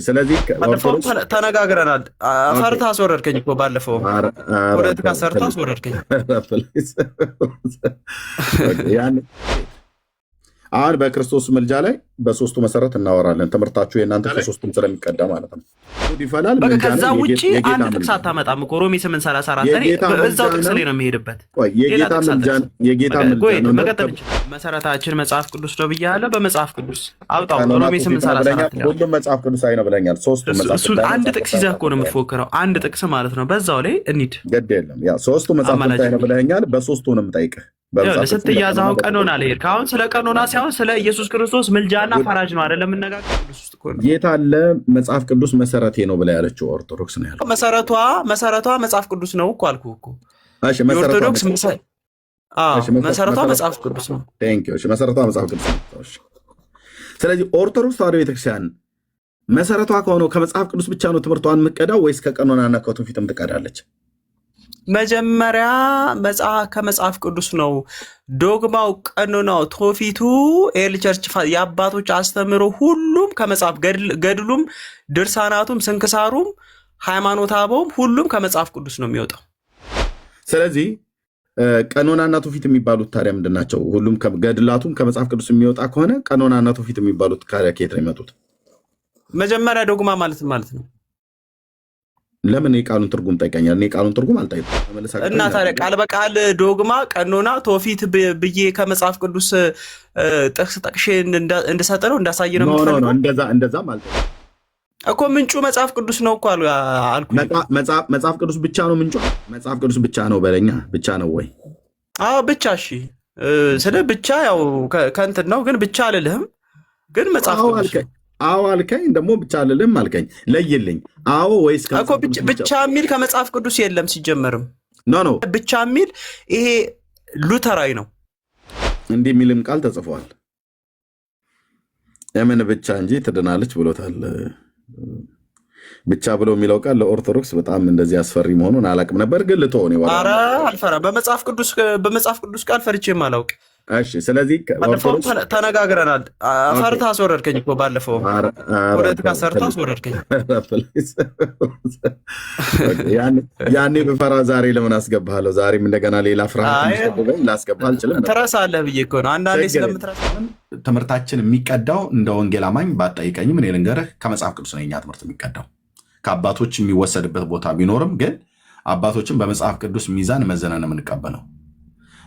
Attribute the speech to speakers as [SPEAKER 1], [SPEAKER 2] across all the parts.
[SPEAKER 1] ስለዚህ
[SPEAKER 2] ኦርቶዶክስ ተነጋግረናል። ፈርታ አስወረድከኝ እኮ ባለፈው ፖለቲካ ሰርታ አስወረድከኝ።
[SPEAKER 1] አሁን በክርስቶስ ምልጃ ላይ በሶስቱ መሰረት እናወራለን። ትምህርታችሁ የእናንተ ከሶስቱም ስለሚቀዳ ማለት ነው። ይፈላል።
[SPEAKER 2] ከዛ ውጭ አንድ ጥቅስ አታመጣም እኮ ሮሜ 8:34 እዛው ጥቅስ ላይ ነው የሚሄድበት።
[SPEAKER 1] የጌታ ምልጃ
[SPEAKER 2] መሰረታችን መጽሐፍ ቅዱስ ነው ብያለሁ። በመጽሐፍ ቅዱስ አውጣው። ሮሜ 8:34
[SPEAKER 1] ሁሉም መጽሐፍ ቅዱሳዊ ነው ብለኛል። ሶስቱ መጽሐፍ
[SPEAKER 2] እሱን አንድ ጥቅስ ይዘህ እኮ ነው የምትፎክረው። አንድ ጥቅስ ማለት ነው። በዛው ላይ እንሂድ።
[SPEAKER 1] ግድ የለም። ያ ሶስቱ መጽሐፍ ቅዱሳዊ ነው ብለኛል። በሶስቱ ነው የምጠይቅህ።
[SPEAKER 2] ስትያዝ አሁን ቀኖና ላይ ሄድክ። አሁን ስለ ቀኖና ሳይሆን ስለ ኢየሱስ ክርስቶስ ምልጃና ፈራጅ ነው አይደለም የምንነጋገር።
[SPEAKER 1] ጌታ አለ መጽሐፍ ቅዱስ መሰረቴ ነው ብላ ያለችው ኦርቶዶክስ ነው ያለው።
[SPEAKER 2] መሰረቷ መጽሐፍ ቅዱስ ነው እኮ አልኩህ እኮ።
[SPEAKER 1] እሺ
[SPEAKER 2] ኦርቶዶክስ መሰረቷ መጽሐፍ ቅዱስ ነው።
[SPEAKER 1] ቴንክ ዩ። እሺ መሰረቷ መጽሐፍ ቅዱስ ነው። እሺ ስለዚህ ኦርቶዶክስ ተዋሕዶ ቤተክርስቲያን መሰረቷ ከሆነው ከመጽሐፍ ቅዱስ ብቻ ነው ትምህርቷን የምትቀዳው ወይስ ከቀኖናና ከትውፊትም ትቀዳለች?
[SPEAKER 2] መጀመሪያ ከመጽሐፍ ቅዱስ ነው። ዶግማው፣ ቀኖናው፣ ትውፊቱ፣ ኤርሊ ቸርች የአባቶች አስተምሮ ሁሉም ከመጽሐፍ ገድሉም፣ ድርሳናቱም፣ ስንክሳሩም፣ ሃይማኖተ አበውም ሁሉም ከመጽሐፍ ቅዱስ ነው የሚወጣው።
[SPEAKER 1] ስለዚህ ቀኖናና ትውፊት የሚባሉት ታዲያ ምንድን ናቸው? ሁሉም ገድላቱም ከመጽሐፍ ቅዱስ የሚወጣ ከሆነ ቀኖናና ትውፊት የሚባሉት ከየት ነው የሚመጡት?
[SPEAKER 2] መጀመሪያ ዶግማ ማለት ነው።
[SPEAKER 1] ለምን የቃሉን ትርጉም ጠይቀኛል? የቃሉን ትርጉም አልጠይቅም
[SPEAKER 2] እና ታዲያ ቃል በቃል ዶግማ፣ ቀኖና፣ ትውፊት ብዬ ከመጽሐፍ ቅዱስ ጥቅስ ጠቅሼ እንድሰጥ ነው እንዳሳይ ነው የምትፈልገው?
[SPEAKER 1] እንደዛ ማለት
[SPEAKER 2] እኮ ምንጩ መጽሐፍ ቅዱስ ነው እኮ አልኩ።
[SPEAKER 1] መጽሐፍ ቅዱስ ብቻ ነው ምንጩ? መጽሐፍ ቅዱስ ብቻ ነው በለኛ። ብቻ ነው ወይ?
[SPEAKER 2] አዎ ብቻ። እሺ ስለ ብቻ ያው ከእንትን ነው ግን ብቻ አልልህም። ግን መጽሐፍ ቅዱስ
[SPEAKER 1] አዎ አልከኝ፣ ደግሞ ብቻ አልልም አልከኝ። ለይልኝ። አዎ ወይስ
[SPEAKER 2] እኮ ብቻ የሚል ከመጽሐፍ ቅዱስ የለም ሲጀመርም።
[SPEAKER 1] ኖ
[SPEAKER 2] ብቻ የሚል ይሄ ሉተራዊ ነው።
[SPEAKER 1] እንዲህ የሚልም ቃል ተጽፏል። የምን ብቻ እንጂ ትድናለች ብሎታል። ብቻ ብሎ የሚለው ቃል ለኦርቶዶክስ በጣም እንደዚህ አስፈሪ መሆኑን አላውቅም ነበር፣ ግን ልትሆን ይወራ።
[SPEAKER 2] ኧረ አልፈራም። በመጽሐፍ ቅዱስ ቃል ፈርቼም አላውቅ።
[SPEAKER 1] እሺ ስለዚህ
[SPEAKER 2] ተነጋግረናል። ፈርታ አስወረድከኝ እኮ ባለፈው ፖለቲካ ሰርታ አስወረድከኝ።
[SPEAKER 1] ያኔ ብፈራ ዛሬ ለምን አስገባለሁ? ዛሬም እንደገና ሌላ ፍርሃት ላስገባ አልችልም።
[SPEAKER 2] ትረሳለህ ብዬ እኮ ነው አንዳንዴ ስለምትረሳ።
[SPEAKER 3] ትምህርታችን የሚቀዳው እንደ ወንጌል አማኝ ባጠይቀኝም እኔ ልንገርህ ከመጽሐፍ ቅዱስ ነው የኛ ትምህርት የሚቀዳው። ከአባቶች የሚወሰድበት ቦታ ቢኖርም ግን አባቶችን በመጽሐፍ ቅዱስ ሚዛን መዘነን የምንቀበለው።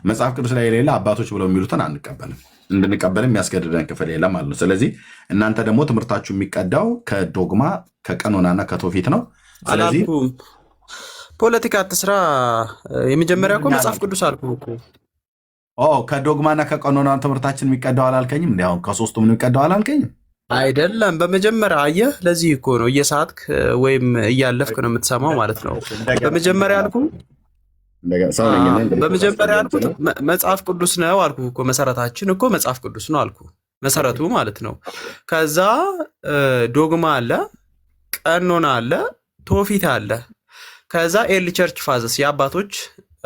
[SPEAKER 3] መጽሐፍ ቅዱስ ላይ የሌለ አባቶች ብለው የሚሉትን አንቀበልም። እንድንቀበልም የሚያስገድደን ክፍል የለም ማለት ነው። ስለዚህ እናንተ ደግሞ ትምህርታችሁ የሚቀዳው ከዶግማ ከቀኖናና ከትውፊት ነው። ስለዚህ
[SPEAKER 2] ፖለቲካ አትስራ። የመጀመሪያ እኮ መጽሐፍ ቅዱስ አልኩህ እኮ።
[SPEAKER 3] ከዶግማና ከቀኖና ትምህርታችን የሚቀዳው አላልከኝም? እንዲ አሁን ከሶስቱም የሚቀዳው አላልከኝም?
[SPEAKER 2] አይደለም። በመጀመሪያ አየህ፣ ለዚህ እኮ ነው እየሳትክ ወይም እያለፍክ ነው የምትሰማው ማለት ነው። በመጀመሪያ አልኩህ መጽሐፍ ቅዱስ ነው አልኩ እኮ። መሰረታችን እኮ መጽሐፍ ቅዱስ ነው አልኩ፣ መሰረቱ ማለት ነው። ከዛ ዶግማ አለ፣ ቀኖና አለ፣ ትውፊት አለ። ከዛ ኤርሊ ቸርች ፋዘስ የአባቶች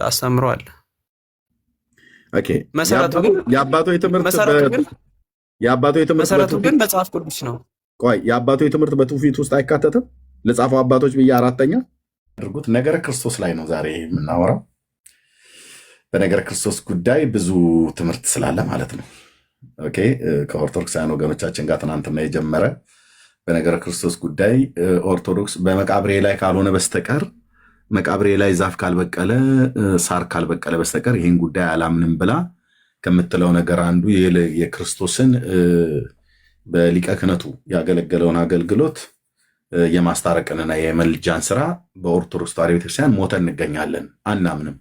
[SPEAKER 2] አስተምሮ አለ። መሰረቱ ግን መጽሐፍ ቅዱስ ነው።
[SPEAKER 1] ቆይ የአባቶች ትምህርት በትውፊት ውስጥ አይካተትም? ለጻፈው አባቶች ብዬ አራተኛ
[SPEAKER 3] አድርጉት። ነገረ ክርስቶስ ላይ ነው ዛሬ የምናወራው። በነገረ ክርስቶስ ጉዳይ ብዙ ትምህርት ስላለ ማለት ነው። ኦኬ ከኦርቶዶክሳውያን ወገኖቻችን ጋር ትናንትና የጀመረ በነገረ ክርስቶስ ጉዳይ ኦርቶዶክስ በመቃብሬ ላይ ካልሆነ በስተቀር መቃብሬ ላይ ዛፍ ካልበቀለ ሳር ካልበቀለ በስተቀር ይህን ጉዳይ አላምንም ብላ ከምትለው ነገር አንዱ የክርስቶስን በሊቀ ክህነቱ ያገለገለውን አገልግሎት የማስታረቅንና የመልጃን ስራ በኦርቶዶክስ ተዋሕዶ ቤተክርስቲያን ሞተን እንገኛለን፣ አናምንም።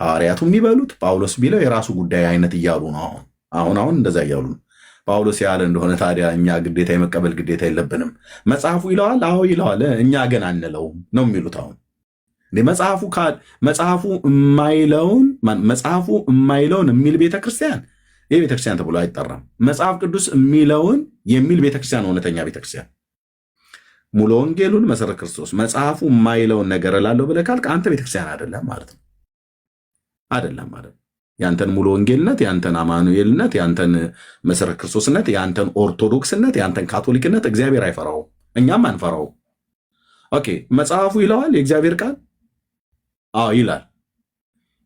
[SPEAKER 3] ሐዋርያቱ የሚበሉት ጳውሎስ ቢለው የራሱ ጉዳይ አይነት እያሉ ነው። አሁን እንደዛ እያሉ ነው። ጳውሎስ ያለ እንደሆነ ታዲያ እኛ ግዴታ የመቀበል ግዴታ የለብንም። መጽሐፉ ይለዋል፣ አዎ ይለዋል፣ እኛ ግን አንለውም ነው የሚሉት። አሁን መጽሐፉ የማይለውን የሚል ቤተክርስቲያን ይህ ቤተክርስቲያን ተብሎ አይጠራም። መጽሐፍ ቅዱስ የሚለውን የሚል ቤተክርስቲያን እውነተኛ ቤተክርስቲያን ሙሉ ወንጌሉን መሰረት ክርስቶስ መጽሐፉ የማይለውን ነገር እላለሁ ብለህ ካልክ አንተ ቤተክርስቲያን አይደለም ማለት ነው። አይደለም ማለት ያንተን ሙሉ ወንጌልነት፣ ያንተን አማኑኤልነት፣ ያንተን መሰረት ክርስቶስነት፣ ያንተን ኦርቶዶክስነት፣ ያንተን ካቶሊክነት እግዚአብሔር አይፈራውም።
[SPEAKER 1] እኛም አንፈራው። ኦኬ መጽሐፉ ይለዋል የእግዚአብሔር ቃል አዎ ይላል።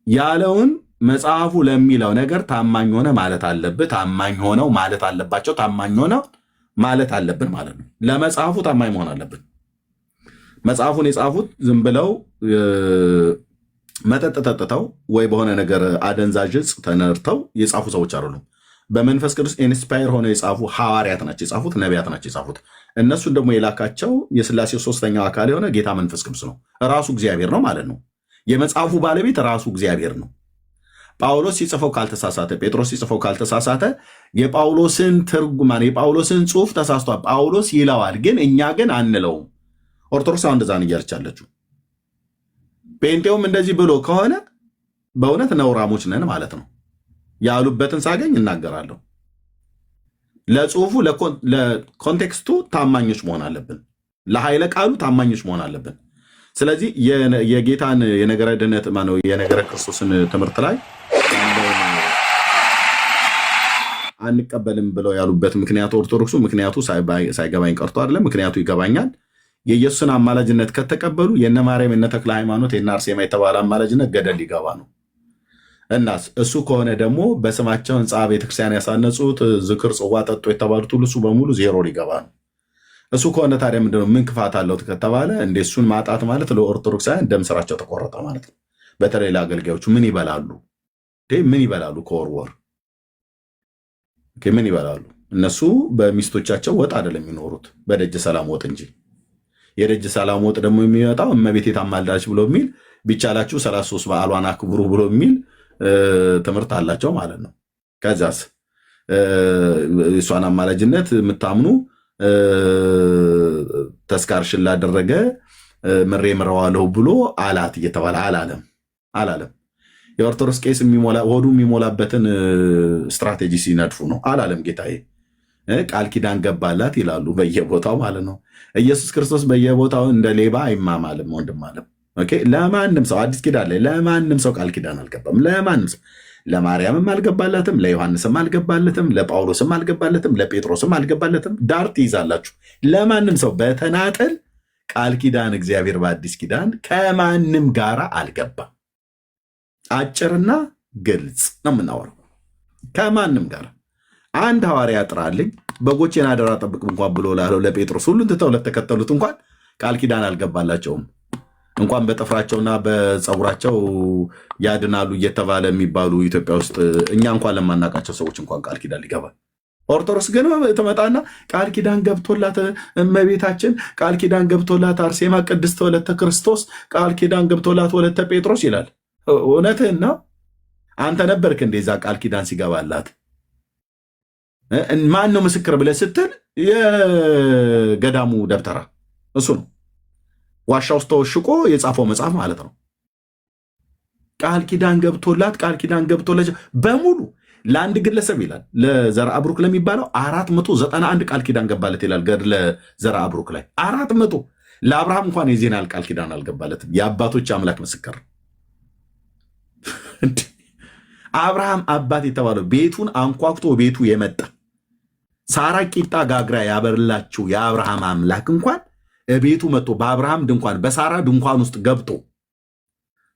[SPEAKER 1] ያለውን መጽሐፉ ለሚለው ነገር ታማኝ ሆነ ማለት አለብህ። ታማኝ ሆነው ማለት አለባቸው። ታማኝ ሆነው ማለት አለብን ማለት ነው። ለመጽሐፉ ታማኝ መሆን አለብን። መጽሐፉን የጻፉት ዝም ብለው መጠጥ ጠጥተው ወይ በሆነ ነገር አደንዛዥ ዕፅ ተነድተው የጻፉ ሰዎች አይደሉም። በመንፈስ ቅዱስ ኢንስፓየር ሆነው የጻፉ ሐዋርያት ናቸው የጻፉት፣ ነቢያት ናቸው የጻፉት። እነሱን ደግሞ የላካቸው የሥላሴ ሶስተኛው አካል የሆነ ጌታ መንፈስ ቅዱስ ነው። ራሱ እግዚአብሔር ነው ማለት ነው። የመጽሐፉ ባለቤት ራሱ እግዚአብሔር ነው። ጳውሎስ ሲጽፈው ካልተሳሳተ፣ ጴጥሮስ ሲጽፈው ካልተሳሳተ የጳውሎስን ትርጉማን የጳውሎስን ጽሑፍ ተሳስቷል ጳውሎስ ይለዋል፣ ግን እኛ ግን አንለውም። ኦርቶዶክስ አሁን እንደዛ ነው እያለች አለችው። ጴንጤውም እንደዚህ ብሎ ከሆነ በእውነት ነውራሞች ነን ማለት ነው። ያሉበትን ሳገኝ እናገራለሁ። ለጽሑፉ ለኮንቴክስቱ ታማኞች መሆን አለብን። ለኃይለ ቃሉ ታማኞች መሆን አለብን። ስለዚህ የጌታን የነገረ ድነት ማነው የነገረ ክርስቶስን ትምህርት ላይ አንቀበልም ብለው ያሉበት ምክንያቱ ኦርቶዶክሱ ምክንያቱ ሳይገባኝ ቀርቶ አይደለም። ምክንያቱ ይገባኛል። የኢየሱስን አማላጅነት ከተቀበሉ የነ ማርያም የነ ተክለ ሃይማኖት የነ አርሴማ የተባለ አማላጅነት ገደል ሊገባ ነው። እናስ እሱ ከሆነ ደግሞ በስማቸው ሕንፃ ቤተክርስቲያን ያሳነጹት ዝክር ጽዋ ጠጡ የተባሉት ሁሉ እሱ በሙሉ ዜሮ ሊገባ ነው። እሱ ከሆነ ታዲያ ምንድነው ምን ክፋት አለው ከተባለ እንደ እሱን ማጣት ማለት ለኦርቶዶክሳውያን ደም ስራቸው ተቆረጠ ማለት ነው። በተለይ ለአገልጋዮቹ ምን ይበላሉ? ምን ይበላሉ? ከወርወር ምን ይበላሉ? እነሱ በሚስቶቻቸው ወጥ አይደለም የሚኖሩት በደጅ ሰላም ወጥ እንጂ። የደጅ ሰላም ወጥ ደግሞ የሚመጣው እመቤቴ ታማልዳለች ብሎ የሚል ቢቻላችሁ 33 በዓሏን አክብሩ ብሎ የሚል ትምህርት አላቸው ማለት ነው። ከዛስ እሷን አማላጅነት የምታምኑ ተስካርሽን ላደረገ ምሬ ምረዋለሁ ብሎ አላት እየተባለ አላለም። የኦርቶዶክስ ቄስ ሆዱ የሚሞላበትን ስትራቴጂ ሲነድፉ ነው። አላለም ጌታዬ። ቃል ኪዳን ገባላት ይላሉ በየቦታው ማለት ነው። ኢየሱስ ክርስቶስ በየቦታው እንደ ሌባ አይማማልም ወንድም አለም። ኦኬ ለማንም ሰው አዲስ ኪዳን ላይ ለማንም ሰው ቃል ኪዳን አልገባም። ለማንም ሰው ለማርያምም አልገባለትም፣ ለዮሐንስም አልገባለትም፣ ለጳውሎስም አልገባለትም፣ ለጴጥሮስም አልገባለትም። ዳር ትይዛላችሁ። ለማንም ሰው በተናጠል ቃል ኪዳን እግዚአብሔር በአዲስ ኪዳን ከማንም ጋር አልገባም። አጭርና ግልጽ ነው የምናወራው። ከማንም ጋር አንድ ሐዋርያ ጥራልኝ በጎቼን አደራ ጠብቅ እንኳን ብሎ ላለው ለጴጥሮስ ሁሉን ትተው ለተከተሉት እንኳን ቃል ኪዳን አልገባላቸውም። እንኳን በጥፍራቸውና በፀጉራቸው ያድናሉ እየተባለ የሚባሉ ኢትዮጵያ ውስጥ እኛ እንኳን ለማናቃቸው ሰዎች እንኳን ቃል ኪዳን ይገባል። ኦርቶዶክስ ግን ትመጣና ቃል ኪዳን ገብቶላት እመቤታችን፣ ቃል ኪዳን ገብቶላት አርሴማ ቅድስት ወለተ ክርስቶስ፣ ቃል ኪዳን ገብቶላት ወለተ ጴጥሮስ ይላል። እውነትህን ነው? አንተ ነበርክ እንደዛ ቃል ኪዳን ሲገባላት? ማን ነው ምስክር ብለህ ስትል የገዳሙ ደብተራ እሱ ነው። ዋሻ ውስጥ ተወሽቆ የጻፈው መጽሐፍ ማለት ነው። ቃል ኪዳን ገብቶላት ቃል ኪዳን ገብቶላት በሙሉ ለአንድ ግለሰብ ይላል ለዘርአ ብሩክ ለሚባለው 491 ቃል ኪዳን ገባለት ይላል ገድለ ዘርአ ብሩክ ላይ 400። ለአብርሃም እንኳን የዜና ቃል ኪዳን አልገባለትም። የአባቶች አምላክ ምስክር አብርሃም አባት የተባለው ቤቱን አንኳኩቶ ቤቱ የመጣ ሳራ ቂጣ ጋግራ ያበላችው የአብርሃም አምላክ እንኳን ቤቱ መጥቶ በአብርሃም ድንኳን በሳራ ድንኳን ውስጥ ገብቶ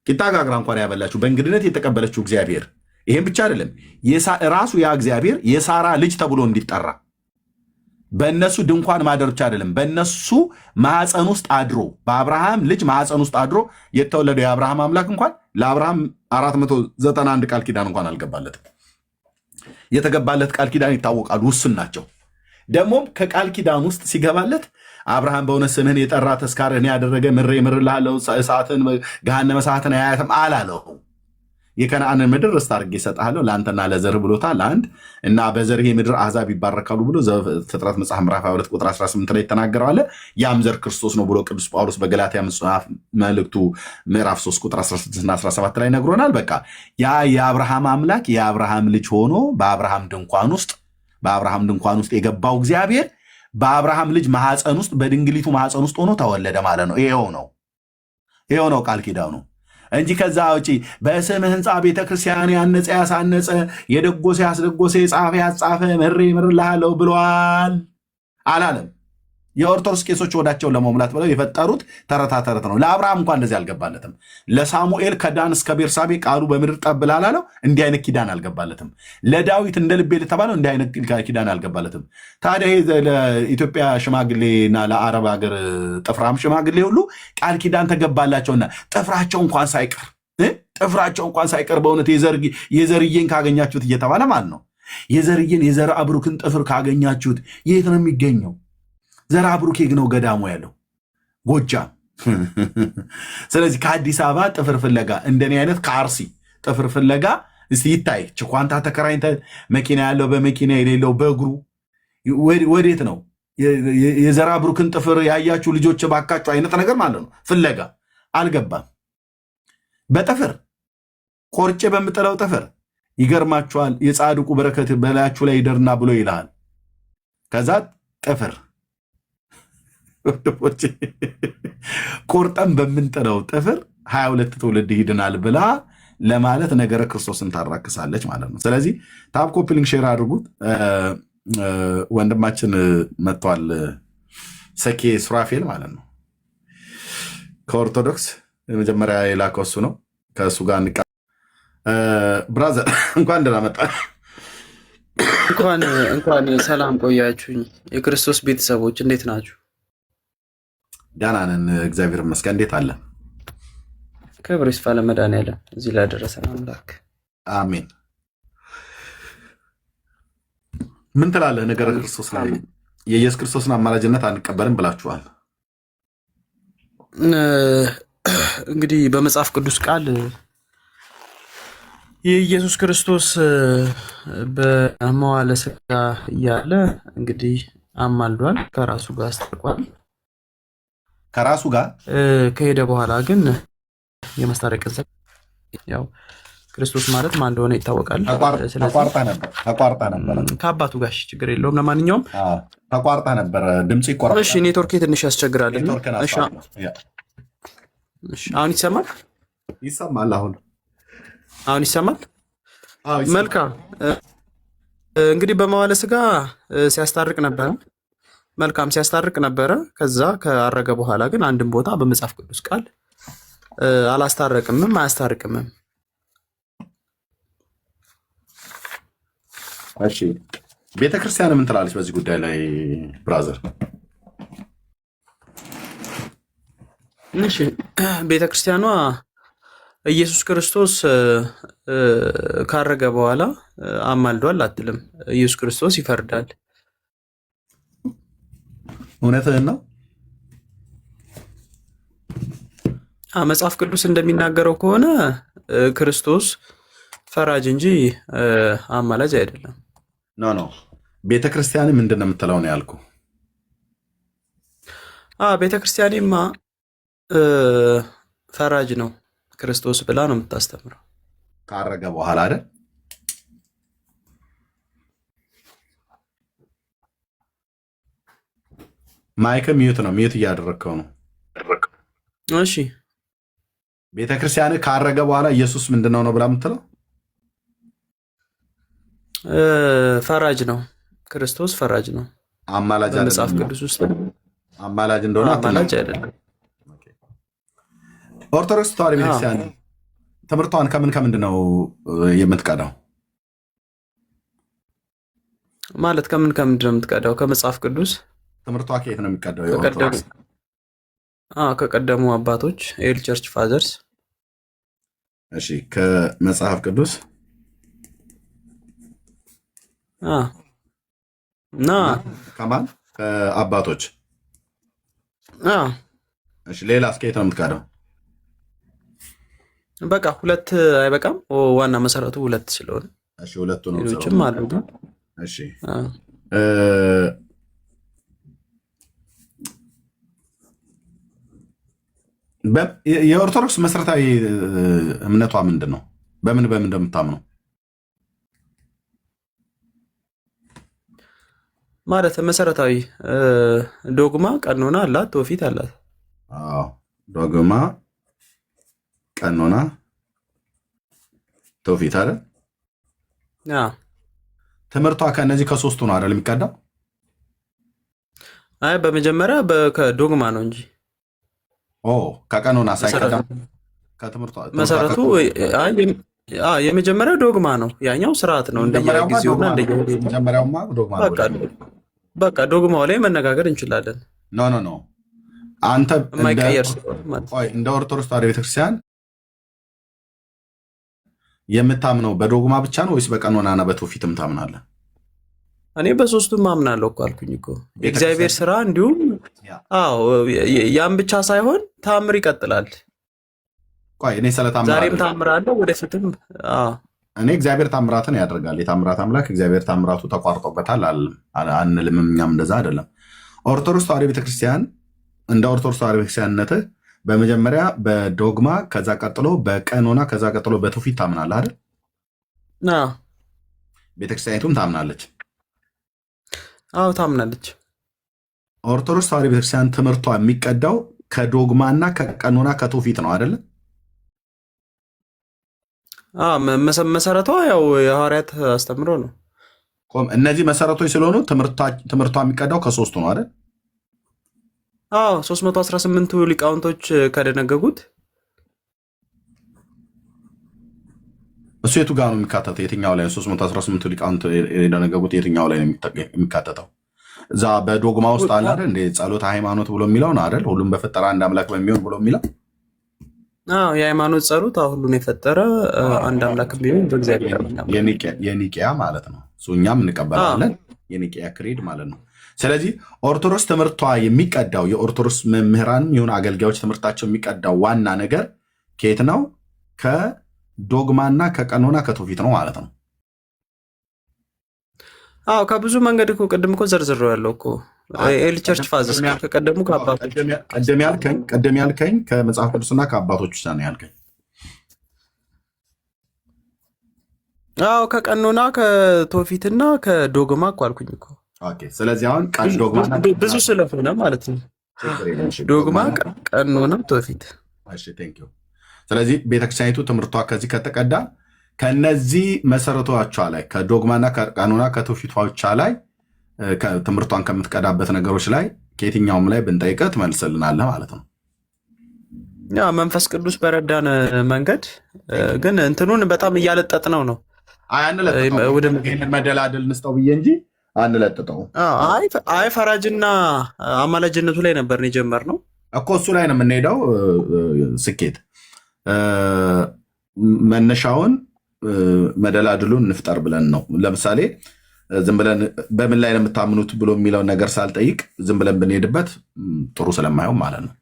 [SPEAKER 1] ቂጣ ጋግራ እንኳን ያበላችው በእንግድነት የተቀበለችው እግዚአብሔር። ይሄን ብቻ አይደለም፣ ራሱ ያ እግዚአብሔር የሳራ ልጅ ተብሎ እንዲጠራ በእነሱ ድንኳን ማደር ብቻ አይደለም፣ በእነሱ ማዕፀን ውስጥ አድሮ በአብርሃም ልጅ ማዕፀን ውስጥ አድሮ የተወለደው የአብርሃም አምላክ እንኳን ለአብርሃም 491 ቃል ኪዳን እንኳን አልገባለትም። የተገባለት ቃል ኪዳን ይታወቃሉ፣ ውስን ናቸው። ደግሞም ከቃል ኪዳን ውስጥ ሲገባለት አብርሃም በእውነት ስምህን የጠራ ተስካርህን ያደረገ ምሬ ምርልሃለሁ እሳትን ገሃነመ እሳትን አያያትም አላለው። የከነዓንን ምድር ርስት አድርጌ እሰጥሃለሁ ለአንተና ለዘርህ ብሎታል። አንድ እና በዘርህ የምድር አሕዛብ ይባረካሉ ብሎ ዘፍጥረት መጽሐፍ ምዕራፍ 22 ቁጥር 18 ላይ ተናገረዋል። ያም ዘር ክርስቶስ ነው ብሎ ቅዱስ ጳውሎስ በገላትያ መጽሐፍ መልእክቱ ምዕራፍ 3 ቁጥር 16 እና 17 ላይ ነግሮናል። በቃ ያ የአብርሃም አምላክ የአብርሃም ልጅ ሆኖ በአብርሃም ድንኳን ውስጥ የገባው እግዚአብሔር በአብርሃም ልጅ ማኅፀን ውስጥ በድንግሊቱ ማኅፀን ውስጥ ሆኖ ተወለደ ማለት ነው። ይሄው ነው ቃል ኪዳኑ እንጂ ከዛ ውጪ በስምህ ሕንፃ ቤተክርስቲያን ያነጸ ያሳነጸ የደጎሰ ያስደጎሰ የጻፈ ያጻፈ ምሬ ምርልሃለሁ ብሏል አላለም። የኦርቶዶክስ ቄሶች ወዳቸውን ለመሙላት ብለው የፈጠሩት ተረታ ተረት ነው። ለአብርሃም እንኳን እንደዚህ አልገባለትም። ለሳሙኤል ከዳን እስከ ቤርሳቤ ቃሉ በምድር ጠብ ላላለው እንዲህ አይነት ኪዳን አልገባለትም። ለዳዊት እንደ ልቤ ለተባለው እንዲህ አይነት ኪዳን አልገባለትም። ታዲያ ለኢትዮጵያ ሽማግሌና ለአረብ ሀገር ጥፍራም ሽማግሌ ሁሉ ቃል ኪዳን ተገባላቸውና ጥፍራቸው እንኳን ሳይቀር በእውነት የዘርዬን ካገኛችሁት እየተባለ ማለት ነው። የዘርዬን የዘር አብሩክን ጥፍር ካገኛችሁት የት ነው የሚገኘው? ዘር አብሩኬ ነው ገዳሙ ያለው ጎጃም። ስለዚህ ከአዲስ አበባ ጥፍር ፍለጋ እንደኔ አይነት ከአርሲ ጥፍር ፍለጋ እስቲ ይታይ። ችኳንታ ተከራይተ መኪና ያለው በመኪና የሌለው በእግሩ ወዴት ነው? የዘር አብሩክን ጥፍር ያያችሁ ልጆች ባካችሁ አይነት ነገር ማለት ነው። ፍለጋ አልገባም። በጥፍር ቆርጬ በምጥለው ጥፍር ይገርማችኋል። የጻድቁ በረከት በላያችሁ ላይ ይደርና ብሎ ይልሃል። ከዛ ጥፍር ቆርጠን በምንጥለው ጥፍር 22 ትውልድ ይድናል ብላ ለማለት ነገረ ክርስቶስን ታራክሳለች ማለት ነው። ስለዚህ ታፕ ኮፒ ሊንክ ሼር አድርጉት። ወንድማችን መጥቷል፣ ሰኬ ሱራፌል ማለት ነው። ከኦርቶዶክስ የመጀመሪያ የላከው እሱ ነው። ከእሱ ጋር ብራዘር እንኳን ደህና መጣ።
[SPEAKER 2] እንኳን ሰላም ቆያችሁኝ። የክርስቶስ ቤተሰቦች እንዴት ናችሁ?
[SPEAKER 1] ደህና ነን፣ እግዚአብሔር ይመስገን። እንዴት አለ?
[SPEAKER 2] ክብር ይስፋ ለመድኃኒዓለም እዚህ ላይ ደረሰን አምላክ
[SPEAKER 1] አሜን። ምን ትላለህ? ነገረ ክርስቶስ ላይ የኢየሱስ ክርስቶስን አማላጅነት አንቀበልም ብላችኋል።
[SPEAKER 2] እንግዲህ በመጽሐፍ ቅዱስ ቃል የኢየሱስ ክርስቶስ በመዋዕለ ሥጋ እያለ እንግዲህ አማልዷል፣ ከራሱ ጋር አስታርቋል።
[SPEAKER 1] ከራሱ ጋር
[SPEAKER 2] ከሄደ በኋላ ግን የማስታረቅ ያው ክርስቶስ ማለት ማን እንደሆነ ይታወቃል።
[SPEAKER 1] ተቋርጣ ነበር
[SPEAKER 2] ከአባቱ ጋር ችግር የለውም። ለማንኛውም
[SPEAKER 1] ተቋርጣ ነበር፣ ድምጽ ይቆራል።
[SPEAKER 2] እሺ ኔትወርክ ትንሽ ያስቸግራል። አሁን ይሰማል?
[SPEAKER 1] ይሰማል።
[SPEAKER 2] አሁን ይሰማል። መልካም። እንግዲህ በመዋዕለ ሥጋ ሲያስታርቅ ነበረ። መልካም ሲያስታርቅ ነበረ። ከዛ ከአረገ በኋላ ግን አንድም ቦታ በመጽሐፍ ቅዱስ ቃል አላስታረቅምም አያስታርቅምም።
[SPEAKER 1] እሺ ቤተክርስቲያን ምን ትላለች በዚህ ጉዳይ ላይ ብራዘር?
[SPEAKER 2] እሺ ቤተክርስቲያኗ ኢየሱስ ክርስቶስ ካረገ በኋላ አማልዷል አትልም። ኢየሱስ ክርስቶስ ይፈርዳል።
[SPEAKER 1] እውነትህን ነው።
[SPEAKER 2] መጽሐፍ ቅዱስ እንደሚናገረው ከሆነ ክርስቶስ ፈራጅ እንጂ አማላጅ አይደለም።
[SPEAKER 1] ኖ ቤተክርስቲያን ምንድን ነው የምትለው ነው ያልኩ።
[SPEAKER 2] ቤተክርስቲያኔማ ፈራጅ ነው ክርስቶስ ብላ ነው የምታስተምረው።
[SPEAKER 1] ካረገ በኋላ አይደል? ማይክ ሚዩት ነው፣ ሚዩት እያደረግከው ነው።
[SPEAKER 2] እሺ
[SPEAKER 1] ቤተክርስቲያን ካረገ በኋላ ኢየሱስ ምንድነው ነው ብላ የምትለው?
[SPEAKER 2] ፈራጅ ነው ክርስቶስ፣ ፈራጅ ነው።
[SPEAKER 1] አማላጅ አይደለም።
[SPEAKER 2] መጽሐፍ ቅዱስ ውስጥ
[SPEAKER 1] አማላጅ እንደሆነ
[SPEAKER 2] አማላጅ አይደለም።
[SPEAKER 1] ኦርቶዶክስ ተዋሕዶ ቤተክርስቲያን ትምህርቷን ከምንድን ነው የምትቀዳው?
[SPEAKER 2] ማለት ከምንድን ነው የምትቀዳው? ከመጽሐፍ ቅዱስ
[SPEAKER 1] ትምህርቷ ከየት ነው የሚቀዳው?
[SPEAKER 2] ከቀደሙ አባቶች ኤል ቸርች ፋዘርስ።
[SPEAKER 1] እሺ ከመጽሐፍ ቅዱስ
[SPEAKER 2] እና
[SPEAKER 1] ከማን ከአባቶች? እሺ ሌላ ከየት ነው የምትቀዳው?
[SPEAKER 2] በቃ ሁለት አይበቃም? ዋና መሰረቱ ሁለት ስለሆነ
[SPEAKER 1] እሺ ሁለቱ ነው።
[SPEAKER 2] ሌሎችም አሉ ግን
[SPEAKER 1] እሺ የኦርቶዶክስ መሰረታዊ እምነቷ ምንድን ነው? በምን እንደምታምነው
[SPEAKER 2] ማለት መሰረታዊ ዶግማ፣ ቀኖና አላት፣ ትውፊት አላት።
[SPEAKER 1] ዶግማ፣ ቀኖና፣ ትውፊት አለ።
[SPEAKER 2] አዎ
[SPEAKER 1] ትምህርቷ ከእነዚህ ከሶስቱ ነው አይደል የሚቀዳው?
[SPEAKER 2] አይ በመጀመሪያ ከዶግማ ነው እንጂ
[SPEAKER 3] ከቀኖና
[SPEAKER 2] መሰረቱ
[SPEAKER 3] ከትምህርቷ
[SPEAKER 2] መሰረቱ የመጀመሪያው ዶግማ ነው። ያኛው ስርዓት ነው እንደየጊዜውና
[SPEAKER 3] መጀመሪያውማ ዶግማ ነው።
[SPEAKER 2] በቃ ዶግማው ላይ መነጋገር እንችላለን።
[SPEAKER 3] ኖ አንተ
[SPEAKER 2] የማይቀየር
[SPEAKER 3] እንደ ኦርቶዶክስ ተዋሕዶ ቤተክርስቲያን የምታምነው በዶግማ ብቻ ነው ወይስ በቀኖናና በትውፊትም ታምናለህ?
[SPEAKER 2] እኔ በሶስቱም ማምናለሁ እኮ አልኩኝ እኮ የእግዚአብሔር ስራ እንዲሁም ያን ብቻ ሳይሆን ታምር ይቀጥላል።
[SPEAKER 3] እኔ ስለ ታምር
[SPEAKER 2] ዛሬም ታምር አለ ወደፊትም
[SPEAKER 3] እኔ እግዚአብሔር ታምራትን ያደርጋል። የታምራት አምላክ እግዚአብሔር ታምራቱ ተቋርጦበታል አንልም። እኛም እንደዛ አይደለም። ኦርቶዶክስ ተዋሕዶ ቤተክርስቲያን እንደ ኦርቶዶክስ ተዋሕዶ ቤተክርስቲያንነትህ በመጀመሪያ በዶግማ ከዛ ቀጥሎ በቀኖና ከዛ ቀጥሎ በትውፊት ታምናለህ አይደል? ቤተክርስቲያኒቱም ታምናለች።
[SPEAKER 2] አዎ ታምናለች።
[SPEAKER 3] ኦርቶዶክስ ተዋሕዶ ቤተክርስቲያን ትምህርቷ የሚቀዳው ከዶግማና ከቀኖና ከትውፊት ነው አይደለ?
[SPEAKER 2] መሰረቷ ያው የሐዋርያት አስተምሮ ነው።
[SPEAKER 3] እነዚህ መሰረቶች ስለሆኑ ትምህርቷ የሚቀዳው ከሶስቱ ነው አይደል?
[SPEAKER 2] 318ቱ ሊቃውንቶች ከደነገጉት
[SPEAKER 3] እሱ የቱ ጋር ነው የሚካተተው? የትኛው ላይ 318ቱ ሊቃውንት የደነገጉት የትኛው ላይ ነው የሚካተተው? እዛ በዶግማ ውስጥ አለ አይደል? እንደ ጸሎተ ሃይማኖት ብሎ የሚለው ነው አይደል? ሁሉም በፈጠረ አንድ አምላክ በሚሆን ብሎ የሚለው
[SPEAKER 2] የሃይማኖት ጸሎት ሁሉን የፈጠረ አንድ አምላክ ቢሆን በእግዚአብሔር
[SPEAKER 3] የኒቅያ ማለት ነው። እኛም እንቀበላለን። የኒቅያ ክሬድ ማለት ነው። ስለዚህ ኦርቶዶክስ ትምህርቷ የሚቀዳው የኦርቶዶክስ መምህራንም ይሁን አገልጋዮች ትምህርታቸው የሚቀዳው ዋና ነገር ከየት ነው? ከዶግማና ከቀኖና ከትውፊት ነው ማለት ነው።
[SPEAKER 2] ከብዙ መንገድ እኮ ቅድም እኮ ዘርዝረው ያለው እኮ ኤርሊ ቸርች ፋዘርስ ከቀደሙ ከአባቶች
[SPEAKER 3] ቀደም ያልከኝ ከመጽሐፍ ቅዱስና ከአባቶች ውስጥ ነው ያልከኝ።
[SPEAKER 2] ከቀኖና ከትውፊትና ከዶግማ እኮ አልኩኝ እኮ።
[SPEAKER 3] ስለዚህ አሁን ዶግማ
[SPEAKER 2] ብዙ ስለሆነ ማለት ነው። ዶግማ፣ ቀኖና፣ ትውፊት።
[SPEAKER 3] ስለዚህ ቤተክርስቲያኒቱ ትምህርቷ ከዚህ ከተቀዳ ከነዚህ መሰረቶቿ ላይ ከዶግማና ከቀኖና ከትውፊቶቿ ላይ ትምህርቷን ከምትቀዳበት ነገሮች ላይ ከየትኛውም ላይ ብንጠይቀህ ትመልስልናለህ ማለት ነው።
[SPEAKER 2] መንፈስ ቅዱስ በረዳን መንገድ ግን እንትኑን በጣም እያለጠጥነው ነው።
[SPEAKER 3] ይህንን መደላደል እንስጠው ብዬ እንጂ አንለጥጠው።
[SPEAKER 2] ፈራጅና አማላጅነቱ ላይ ነበር የጀመርነው
[SPEAKER 3] እኮ እሱ ላይ ነው የምንሄደው። ስኬት መነሻውን መደላድሉን እንፍጠር ብለን ነው። ለምሳሌ ዝም ብለን በምን ላይ ነው የምታምኑት ብሎ የሚለውን ነገር ሳልጠይቅ ዝም ብለን ብንሄድበት ጥሩ ስለማይሆን ማለት ነው።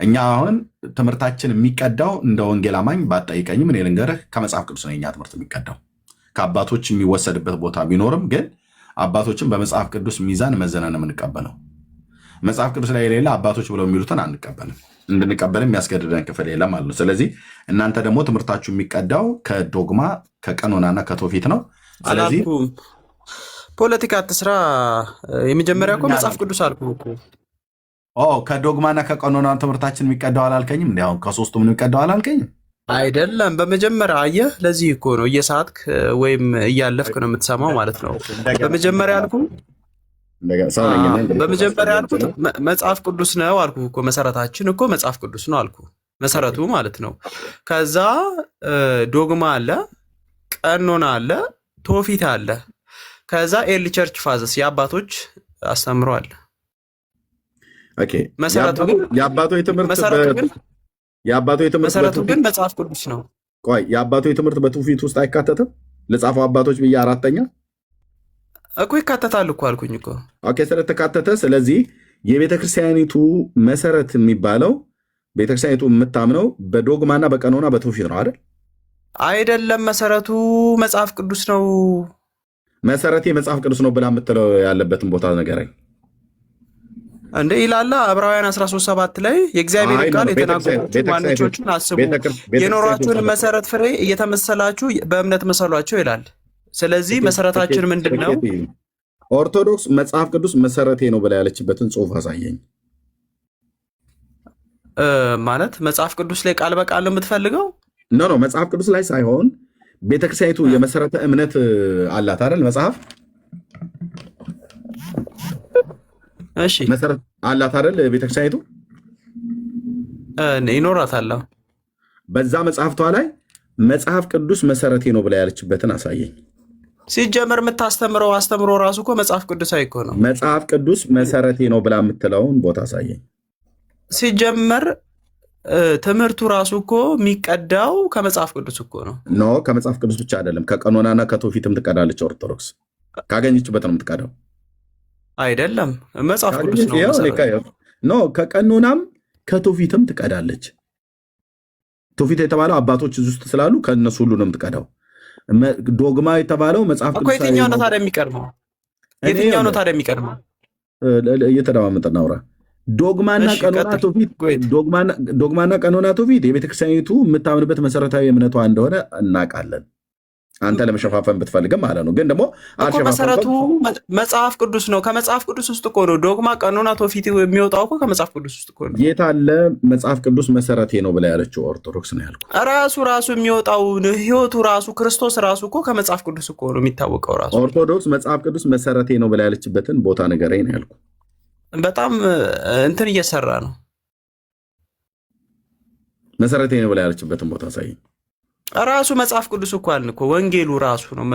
[SPEAKER 3] እኛ አሁን ትምህርታችን የሚቀዳው እንደ ወንጌል አማኝ ባጠይቀኝም እኔ ልንገርህ ከመጽሐፍ ቅዱስ ነው የኛ ትምህርት የሚቀዳው። ከአባቶች የሚወሰድበት ቦታ ቢኖርም ግን አባቶችን በመጽሐፍ ቅዱስ ሚዛን መዘነን የምንቀበለው። መጽሐፍ ቅዱስ ላይ የሌለ አባቶች ብለው የሚሉትን አንቀበልም። እንድንቀበልም የሚያስገድደን ክፍል የለም ማለት ነው። ስለዚህ እናንተ ደግሞ ትምህርታችሁ የሚቀዳው ከዶግማ ከቀኖናና ከትውፊት ነው። ስለዚህ
[SPEAKER 2] ፖለቲካ አትስራ። የመጀመሪያ እኮ መጽሐፍ ቅዱስ አልኩህ እኮ።
[SPEAKER 3] ከዶግማና ከቀኖና ትምህርታችን የሚቀዳው አላልከኝም? እንዲ አሁን ከሶስቱ ምን የሚቀዳው አላልከኝም?
[SPEAKER 2] አይደለም። በመጀመሪያ አየህ፣ ለዚህ እኮ ነው እየሳትክ ወይም እያለፍክ ነው የምትሰማው ማለት ነው። በመጀመሪያ ያልኩት መጽሐፍ ቅዱስ ነው አልኩህ እኮ። መሰረታችን እኮ መጽሐፍ ቅዱስ ነው አልኩህ፣ መሰረቱ ማለት ነው። ከዛ ዶግማ አለ፣ ቀኖና አለ፣ ትውፊት አለ። ከዛ ኤርሊ ቸርች ፋዘርስ የአባቶች አስተምሮ አለ። መሰረቱ ግን መጽሐፍ ቅዱስ ነው።
[SPEAKER 3] ቆይ የአባቶች ትምህርት በትውፊት ውስጥ አይካተትም? ለጻፈው አባቶች ብዬ አራተኛ
[SPEAKER 2] እኮ ይካተታል እኮ አልኩኝ እኮ።
[SPEAKER 3] ስለተካተተ ስለዚህ የቤተክርስቲያኒቱ መሰረት የሚባለው ቤተክርስቲያኒቱ የምታምነው በዶግማና በቀኖና በትውፊት ነው አይደል?
[SPEAKER 2] አይደለም። መሰረቱ መጽሐፍ ቅዱስ ነው።
[SPEAKER 3] መሰረቴ መጽሐፍ ቅዱስ ነው ብላ የምትለው ያለበትን ቦታ ነገረኝ
[SPEAKER 2] እንደ ይላላ ዕብራውያን 13:7 ላይ የእግዚአብሔር ቃል የተናገሩትን ማንነቶችን አስቡ፣ የኖሯችሁን መሰረት ፍሬ እየተመሰላችሁ በእምነት መሰሏቸው ይላል። ስለዚህ መሰረታችን ምንድን ነው?
[SPEAKER 3] ኦርቶዶክስ መጽሐፍ ቅዱስ መሰረቴ ነው ብላ ያለችበትን ጽሑፍ አሳየኝ።
[SPEAKER 2] ማለት መጽሐፍ ቅዱስ ላይ ቃል በቃል ነው የምትፈልገው?
[SPEAKER 3] ኖ መጽሐፍ ቅዱስ ላይ ሳይሆን ቤተክርስቲያኒቱ የመሰረተ እምነት አላት አይደል? መጽሐፍ
[SPEAKER 2] እሺ
[SPEAKER 3] መሰረት አላት አይደል ቤተክርስቲያኒቱ?
[SPEAKER 2] ይኖራታል።
[SPEAKER 3] በዛ መጽሐፍቷ ላይ መጽሐፍ ቅዱስ መሰረቴ ነው ብላ ያለችበትን አሳየኝ።
[SPEAKER 2] ሲጀመር የምታስተምረው አስተምሮ ራሱ እኮ መጽሐፍ ቅዱሳዊ እኮ ነው።
[SPEAKER 3] መጽሐፍ ቅዱስ መሰረቴ ነው ብላ የምትለውን ቦታ አሳየኝ።
[SPEAKER 2] ሲጀመር ትምህርቱ ራሱ እኮ የሚቀዳው ከመጽሐፍ ቅዱስ እኮ ነው።
[SPEAKER 3] ኖ ከመጽሐፍ ቅዱስ ብቻ አይደለም፣ ከቀኖናና ከትውፊትም ትቀዳለች። ኦርቶዶክስ ካገኘችበት ነው የምትቀዳው።
[SPEAKER 2] አይደለም መጽሐፍ ቅዱስ ነው።
[SPEAKER 3] ኖ ከቀኖናም ከትውፊትም ትቀዳለች። ትውፊት የተባለው አባቶች እዚህ ውስጥ ስላሉ ከእነሱ ሁሉ ነው የምትቀዳው። ዶግማ የተባለው መጽሐፍ ቅዱስ
[SPEAKER 2] የትኛው ነው ታዲያ የሚቀድመው? የትኛው ነው ታዲያ የሚቀድመው?
[SPEAKER 3] እየተደማመጥን እናውራ። ዶግማና ቀኖና ትውፊት የቤተክርስቲያኒቱ የምታምንበት መሰረታዊ እምነቷ እንደሆነ እናውቃለን። አንተ ለመሸፋፈን ብትፈልግም ማለት ነው። ግን ደግሞ
[SPEAKER 2] መሰረቱ መጽሐፍ ቅዱስ ነው። ከመጽሐፍ ቅዱስ ውስጥ እኮ ነው ዶግማ፣ ቀኖና፣ ትውፊት የሚወጣው እኮ ከመጽሐፍ ቅዱስ ውስጥ እኮ ነው።
[SPEAKER 3] የት አለ መጽሐፍ ቅዱስ መሰረቴ ነው ብላ ያለችው ኦርቶዶክስ ነው ያልኩ።
[SPEAKER 2] ራሱ የሚወጣው ህይወቱ ራሱ ክርስቶስ ራሱ እኮ ከመጽሐፍ ቅዱስ እኮ ነው የሚታወቀው። ራሱ
[SPEAKER 3] ኦርቶዶክስ መጽሐፍ ቅዱስ መሰረቴ ነው ብላ ያለችበትን ቦታ ንገረኝ ነው ያልኩ።
[SPEAKER 2] በጣም እንትን እየሰራ ነው።
[SPEAKER 3] መሰረቴ ነው ብላ ያለችበትን ቦታ ሳይ
[SPEAKER 2] ራሱ መጽሐፍ ቅዱስ እኮ አልን እኮ ወንጌሉ ራሱ ነው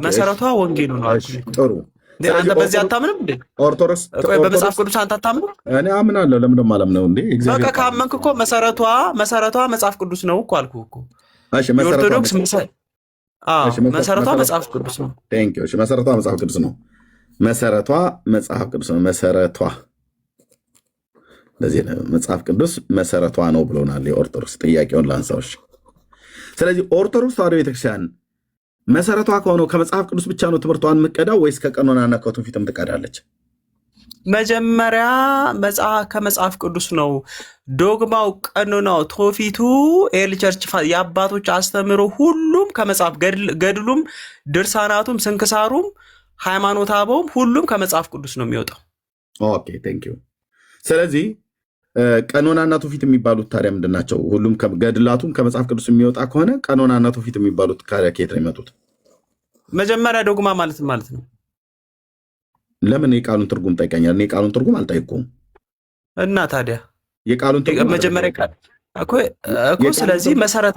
[SPEAKER 2] መሰረቷ፣ ወንጌሉ ነው።
[SPEAKER 3] ጥሩ
[SPEAKER 2] አንተ በዚህ አታምንም እንዴ?
[SPEAKER 3] ኦርቶዶክስ
[SPEAKER 2] በመጽሐፍ ቅዱስ አንተ አታምንም?
[SPEAKER 3] እኔ አምናለሁ። ለምን ደሞ አላምነው እንዴ?
[SPEAKER 2] በቃ ካመንክ እኮ መሰረቷ መጽሐፍ ቅዱስ ነው እኮ አልኩህ እኮ።
[SPEAKER 3] እሺ
[SPEAKER 2] ኦርቶዶክስ መሰረቷ መጽሐፍ ቅዱስ ነው።
[SPEAKER 3] ቴንክ ዩ። እሺ መሰረቷ መጽሐፍ ቅዱስ ነው። መሰረቷ መጽሐፍ ቅዱስ ነው። መሰረቷ ለዚህ መጽሐፍ ቅዱስ መሰረቷ ነው ብሎናል የኦርቶዶክስ። ጥያቄውን ላንሳዎች። ስለዚህ ኦርቶዶክስ ተዋሕዶ ቤተክርስቲያን መሰረቷ ከሆነው ከመጽሐፍ ቅዱስ ብቻ ነው ትምህርቷን የምትቀዳው ወይስ ከቀኖናና ከትውፊትም ትቀዳለች?
[SPEAKER 2] መጀመሪያ ከመጽሐፍ ቅዱስ ነው። ዶግማው፣ ቀኖናው፣ ትውፊቱ፣ ኤርሊ ቸርች የአባቶች አስተምህሮ ሁሉም ከመጽሐፍ ገድሉም፣ ድርሳናቱም፣ ስንክሳሩም፣ ሃይማኖተ አበውም ሁሉም ከመጽሐፍ ቅዱስ ነው የሚወጣው።
[SPEAKER 3] ኦኬ ቴንክ ዩ። ስለዚህ ቀኖናና ትውፊት የሚባሉት ታዲያ ምንድን ናቸው? ሁሉም ገድላቱም ከመጽሐፍ ቅዱስ የሚወጣ ከሆነ ቀኖናና ትውፊት የሚባሉት ከየት ነው የመጡት?
[SPEAKER 2] መጀመሪያ ዶግማ ማለት ነው።
[SPEAKER 3] ለምን የቃሉን ትርጉም ጠይቀኛል? እኔ የቃሉን ትርጉም አልጠይቁም።
[SPEAKER 2] እና ታዲያ
[SPEAKER 3] የቃሉን ትርጉም
[SPEAKER 2] መጀመሪያ እኮ ስለዚህ መሰረት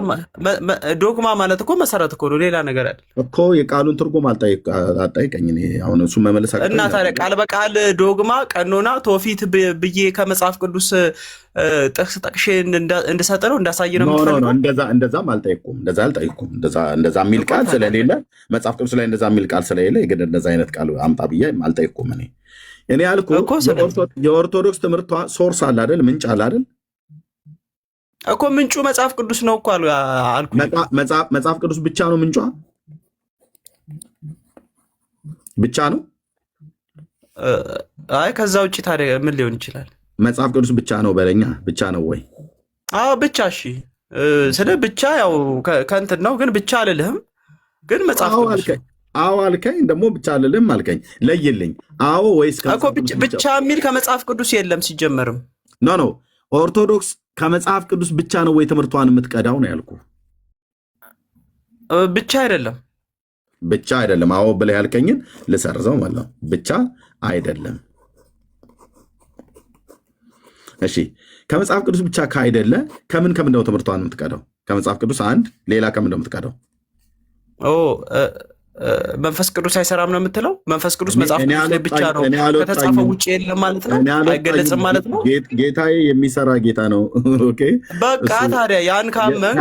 [SPEAKER 2] ዶግማ ማለት እኮ መሰረት እኮ ነው፣ ሌላ ነገር አይደል
[SPEAKER 3] እኮ። የቃሉን ትርጉም አልጠይቀኝ። አሁን እሱ መመለስ
[SPEAKER 2] እና ታዲያ ቃል በቃል ዶግማ፣ ቀኖና፣ ትውፊት ብዬ ከመጽሐፍ ቅዱስ ጥቅስ ጠቅሼ እንድሰጥ ነው እንዳሳይ ነው የምትፈልገው?
[SPEAKER 3] እንደዛም አልጠይቁም። እንደዛ የሚል ቃል ስለሌለ መጽሐፍ ቅዱስ ላይ እንደዛ የሚል ቃል ስለሌለ የግድ እንደዛ አይነት ቃል አምጣ ብዬ አልጠይቁም። እኔ ያልኩህ የኦርቶዶክስ ትምህርቷ ሶርስ አለ አይደል? ምንጭ አለ አይደል
[SPEAKER 2] እኮ። ምንጩ መጽሐፍ ቅዱስ ነው እኮ አልኩ።
[SPEAKER 3] መጽሐፍ ቅዱስ ብቻ ነው ምንጯ? ብቻ ነው?
[SPEAKER 2] አይ ከዛ ውጭ ታዲያ ምን ሊሆን ይችላል?
[SPEAKER 3] መጽሐፍ ቅዱስ ብቻ ነው በለኛ። ብቻ ነው ወይ?
[SPEAKER 2] አዎ ብቻ። እሺ ስለ ብቻ ያው ከእንትን ነው፣ ግን ብቻ አልልህም። ግን መጽሐፍ ቅዱስ
[SPEAKER 3] አዎ አልከኝ፣ ደግሞ ብቻ አልልህም አልከኝ። ለይልኝ። አዎ ወይስ
[SPEAKER 2] እኮ ብቻ የሚል ከመጽሐፍ ቅዱስ የለም ሲጀመርም።
[SPEAKER 3] ኖ ኦርቶዶክስ ከመጽሐፍ ቅዱስ ብቻ ነው ወይ ትምህርቷን የምትቀዳው ነው ያልኩ።
[SPEAKER 2] ብቻ አይደለም።
[SPEAKER 3] ብቻ አይደለም። አዎ ብለህ ያልከኝን ልሰርዘው ማለት ነው። ብቻ አይደለም። እሺ ከመጽሐፍ ቅዱስ ብቻ ካይደለ ከምን ነው ትምህርቷን የምትቀዳው? ከመጽሐፍ ቅዱስ አንድ ሌላ ከምን ነው የምትቀዳው? መንፈስ ቅዱስ አይሰራም ነው የምትለው? መንፈስ ቅዱስ መጽሐፍ ቅዱስ ላይ ብቻ ነው ከተጻፈው ውጭ የለም ማለት ነው? አይገለጽም ማለት ነው? ጌታዬ የሚሰራ ጌታ ነው። ኦኬ
[SPEAKER 2] በቃ ታዲያ ያን ካመንክ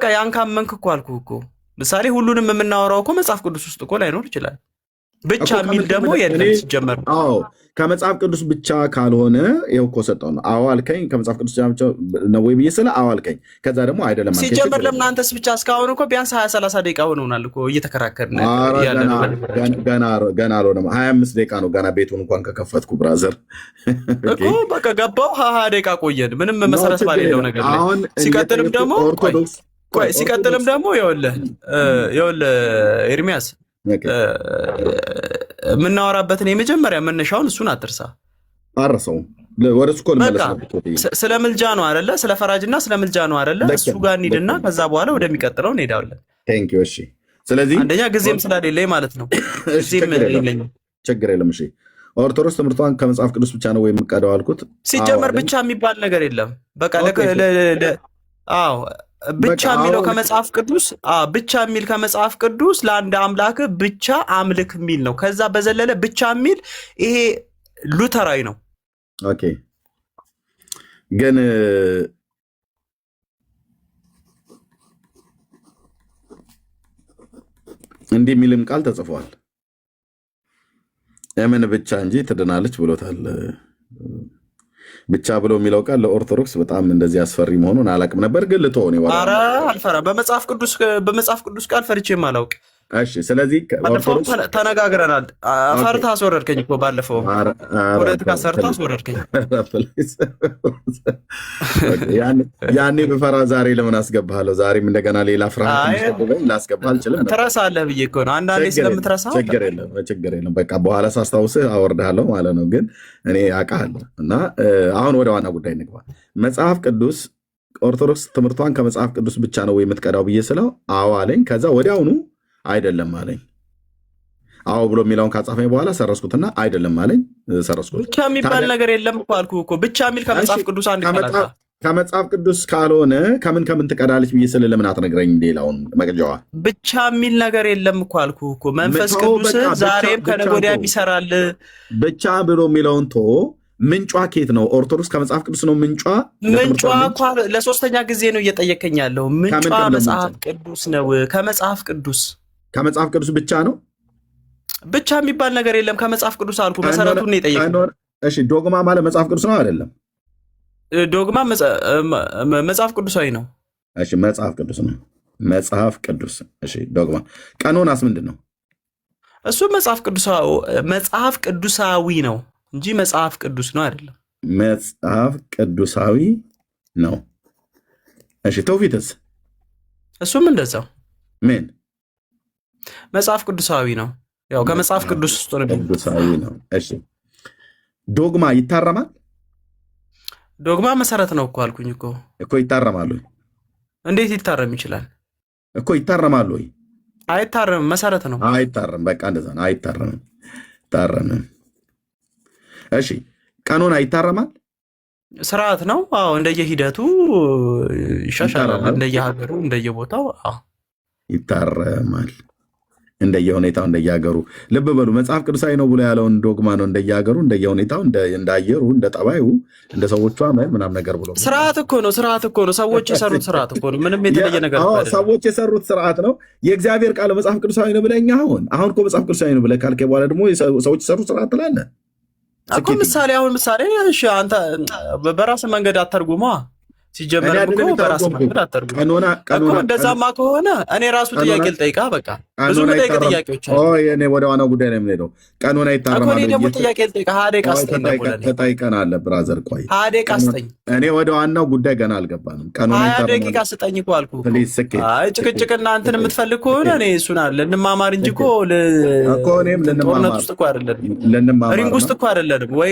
[SPEAKER 2] ያን ካመንክ እኮ አልኩህ እኮ። ምሳሌ ሁሉንም የምናወራው እኮ መጽሐፍ ቅዱስ ውስጥ እኮ ላይኖር ይችላል። ብቻ የሚል ደግሞ የለም ሲጀመር።
[SPEAKER 3] አዎ ከመጽሐፍ ቅዱስ ብቻ ካልሆነ ይኸው እኮ ሰጠው ነው። አዎ አልከኝ። ከመጽሐፍ ቅዱስ ነው ወይ ብዬ ስለ አዎ አልከኝ። ከዛ ደግሞ አይደለም
[SPEAKER 2] ሲጀመር። ለምን አንተስ ብቻ እስካሁን እኮ ቢያንስ 20-30 ደቂቃ ሆኖናል እኮ እየተከራከርን
[SPEAKER 3] ገና አልሆነም። 25 ደቂቃ ነው ገና ቤቱን እንኳን ከከፈትኩ ብራዘር
[SPEAKER 2] እኮ በቃ ገባው 20 ደቂቃ ቆየን። ምንም መሰረት ባሌለው ነገር ላይ ሲቀጥልም ደግሞ ይኸውልህ ኤርሚያስ የምናወራበትን የመጀመሪያ መነሻውን እሱን አትርሳ።
[SPEAKER 3] አረሰውም ወደ እሱ እኮ ልመለስ።
[SPEAKER 2] ስለ ምልጃ ነው አይደለ? ስለ ፈራጅና ስለ ምልጃ ነው አይደለ? እሱ ጋር እንሂድና ከዛ በኋላ ወደሚቀጥለው እንሄዳለን።
[SPEAKER 3] ቴንክ ዩ። እሺ ስለዚህ
[SPEAKER 2] አንደኛ ጊዜም ስለሌለኝ ማለት ነው። ጊዜም የለኝም።
[SPEAKER 3] ችግር የለም። እሺ ኦርቶዶክስ ትምህርቷን ከመጽሐፍ ቅዱስ ብቻ ነው ወይ የምትቀዳው አልኩት።
[SPEAKER 2] ሲጀመር ብቻ የሚባል ነገር የለም። በቃ አዎ ብቻ የሚለው ከመጽሐፍ ቅዱስ ብቻ የሚል ከመጽሐፍ ቅዱስ ለአንድ አምላክ ብቻ አምልክ የሚል ነው። ከዛ በዘለለ ብቻ የሚል ይሄ ሉተራዊ ነው።
[SPEAKER 3] ኦኬ ግን እንዲህ የሚልም ቃል ተጽፏል። የምን ብቻ እንጂ ትድናለች ብሎታል። ብቻ ብሎ የሚለው ቃል ለኦርቶዶክስ በጣም እንደዚህ አስፈሪ መሆኑን አላውቅም ነበር፣ ግን ልትሆን
[SPEAKER 2] ኧረ አልፈራም። በመጽሐፍ ቅዱስ ቃል ፈርቼም አላውቅ።
[SPEAKER 3] እሺ ስለዚህ
[SPEAKER 2] ተነጋግረናል። ፈርታ አስወረድከኝ እኮ ባለፈው ፖለቲካ ሰርታ አስወረድከኝ።
[SPEAKER 3] ያኔ ብፈራ ዛሬ ለምን አስገባለሁ? ዛሬም እንደገና ሌላ ፍርሃት ላስገባ አልችልም።
[SPEAKER 2] ትረሳለህ ብዬ እኮ ነው። አንዳንዴ ስለምትረሳ
[SPEAKER 3] ችግር የለም። በቃ በኋላ ሳስታውስህ አወርድሃለሁ ማለት ነው። ግን እኔ አውቃለሁ። እና አሁን ወደ ዋና ጉዳይ እንግባ። መጽሐፍ ቅዱስ ኦርቶዶክስ ትምህርቷን ከመጽሐፍ ቅዱስ ብቻ ነው የምትቀዳው ብዬ ስለው አዎ አለኝ። ከዛ ወዲያውኑ አይደለም አለኝ። አዎ ብሎ የሚለውን ካጻፈኝ በኋላ ሰረስኩትና አይደለም አለኝ፣ ሰረስኩት።
[SPEAKER 2] ብቻ የሚባል ነገር የለም እኮ አልኩህ እኮ። ብቻ የሚል ከመጽሐፍ ቅዱስ አንድ
[SPEAKER 3] ከመጽሐፍ ቅዱስ ካልሆነ ከምን ትቀዳለች ብዬ ስል ለምን አትነግረኝ? ሌላውን መቅጃዋ
[SPEAKER 2] ብቻ የሚል ነገር የለም እኮ አልኩህ እኮ። መንፈስ ቅዱስ ዛሬም ከነገ ወዲያም ይሰራል።
[SPEAKER 3] ብቻ ብሎ የሚለውን ቶ ምንጯ ኬት ነው? ኦርቶዶክስ ከመጽሐፍ ቅዱስ ነው ምንጯ።
[SPEAKER 2] ምንጯ እኮ ለሶስተኛ ጊዜ ነው እየጠየቀኝ ያለው። ምንጯ መጽሐፍ ቅዱስ ነው። ከመጽሐፍ ቅዱስ ብቻ ነው። ብቻ የሚባል ነገር የለም ከመጽሐፍ ቅዱስ አልኩ። መሰረቱን ነው የጠየቀኝ።
[SPEAKER 3] እሺ ዶግማ ማለት መጽሐፍ ቅዱስ ነው አይደለም?
[SPEAKER 2] ዶግማ መጽሐፍ ቅዱሳዊ ነው።
[SPEAKER 3] እሺ መጽሐፍ ቅዱስ ነው። መጽሐፍ ቅዱስ። እሺ ዶግማ። ቀኖናስ ምንድን ነው?
[SPEAKER 2] እሱ መጽሐፍ ቅዱሳዊ ነው እንጂ መጽሐፍ ቅዱስ ነው አይደለም።
[SPEAKER 3] መጽሐፍ ቅዱሳዊ ነው። እሺ ትውፊትስ?
[SPEAKER 2] እሱም እንደዛው
[SPEAKER 3] ምን
[SPEAKER 2] መጽሐፍ ቅዱሳዊ ነው። ያው ከመጽሐፍ ቅዱስ ውስጥ ነው።
[SPEAKER 3] ቅዱሳዊ ነው። እሺ ዶግማ ይታረማል?
[SPEAKER 2] ዶግማ መሰረት ነው እኮ አልኩኝ እኮ
[SPEAKER 3] ይታረማል ወይ?
[SPEAKER 2] እንዴት ይታረም ይችላል
[SPEAKER 3] እኮ? ይታረማል ወይ?
[SPEAKER 2] አይታረም፣ መሰረት ነው።
[SPEAKER 3] አይታረም። በቃ እንደዛ ነው። አይታረምም። እሺ ቀኖና ይታረማል?
[SPEAKER 2] ስርዓት ነው። አዎ እንደየሂደቱ ይሻሻላል። እንደየሀገሩ እንደየቦታው
[SPEAKER 3] ይታረማል። እንደየሁኔታው እንደየሀገሩ። ልብ በሉ መጽሐፍ ቅዱሳዊ ነው ብሎ ያለውን ዶግማ ነው እንደየሀገሩ እንደየሁኔታው እንደአየሩ እንደ ጠባዩ እንደ ሰዎቿ ምናምን ነገር ብሎ
[SPEAKER 2] ስርዓት እኮ ነው። ሰዎች የሰሩት ስርዓት እኮ ነው። ምንም የተለየ ነገር
[SPEAKER 3] ሰዎች የሰሩት ስርዓት ነው። የእግዚአብሔር ቃል መጽሐፍ ቅዱሳዊ ነው ብለኛ አሁን እኮ መጽሐፍ ቅዱሳዊ ነው ብለህ ካልከ በኋላ ደግሞ ሰዎች የሰሩት ስርዓት ትላለህ
[SPEAKER 2] እኮ። ምሳሌ እሺ አንተ በራስህ መንገድ አተርጉማ። ሲጀመር እኮ በራስ መንገድ አተርጉም እኮ። እንደዛማ ከሆነ እኔ ራሱ ጥያቄ ልጠይቃ። በቃ ብዙ ጠይቅ ጥያቄዎች አሉ።
[SPEAKER 3] እኔ ወደ ዋናው ጉዳይ ነው የምንሄደው። ቀኖና ይታረማል
[SPEAKER 2] እኔ ደግሞ ጥያቄ ልጠይቃ። ሀዴቅ አስጠኝ
[SPEAKER 3] ተጠይቀናለህ ብራዘር። ቆይ
[SPEAKER 2] ሀዴቅ አስጠኝ።
[SPEAKER 3] እኔ ወደ ዋናው ጉዳይ ገና አልገባንም። ቀኖና
[SPEAKER 2] ይታረማል ደቂቃ ስጠኝ እኮ አልኩህ። አይ ጭቅጭቅና እንትን የምትፈልግ ከሆነ እኔ እሱን አለ ልንማማር እንጂ እኮ
[SPEAKER 3] እኔም
[SPEAKER 2] ጦርነት ውስጥ እኮ አይደለንም፣ ሪንግ ውስጥ እኮ አይደለንም፣ ወይ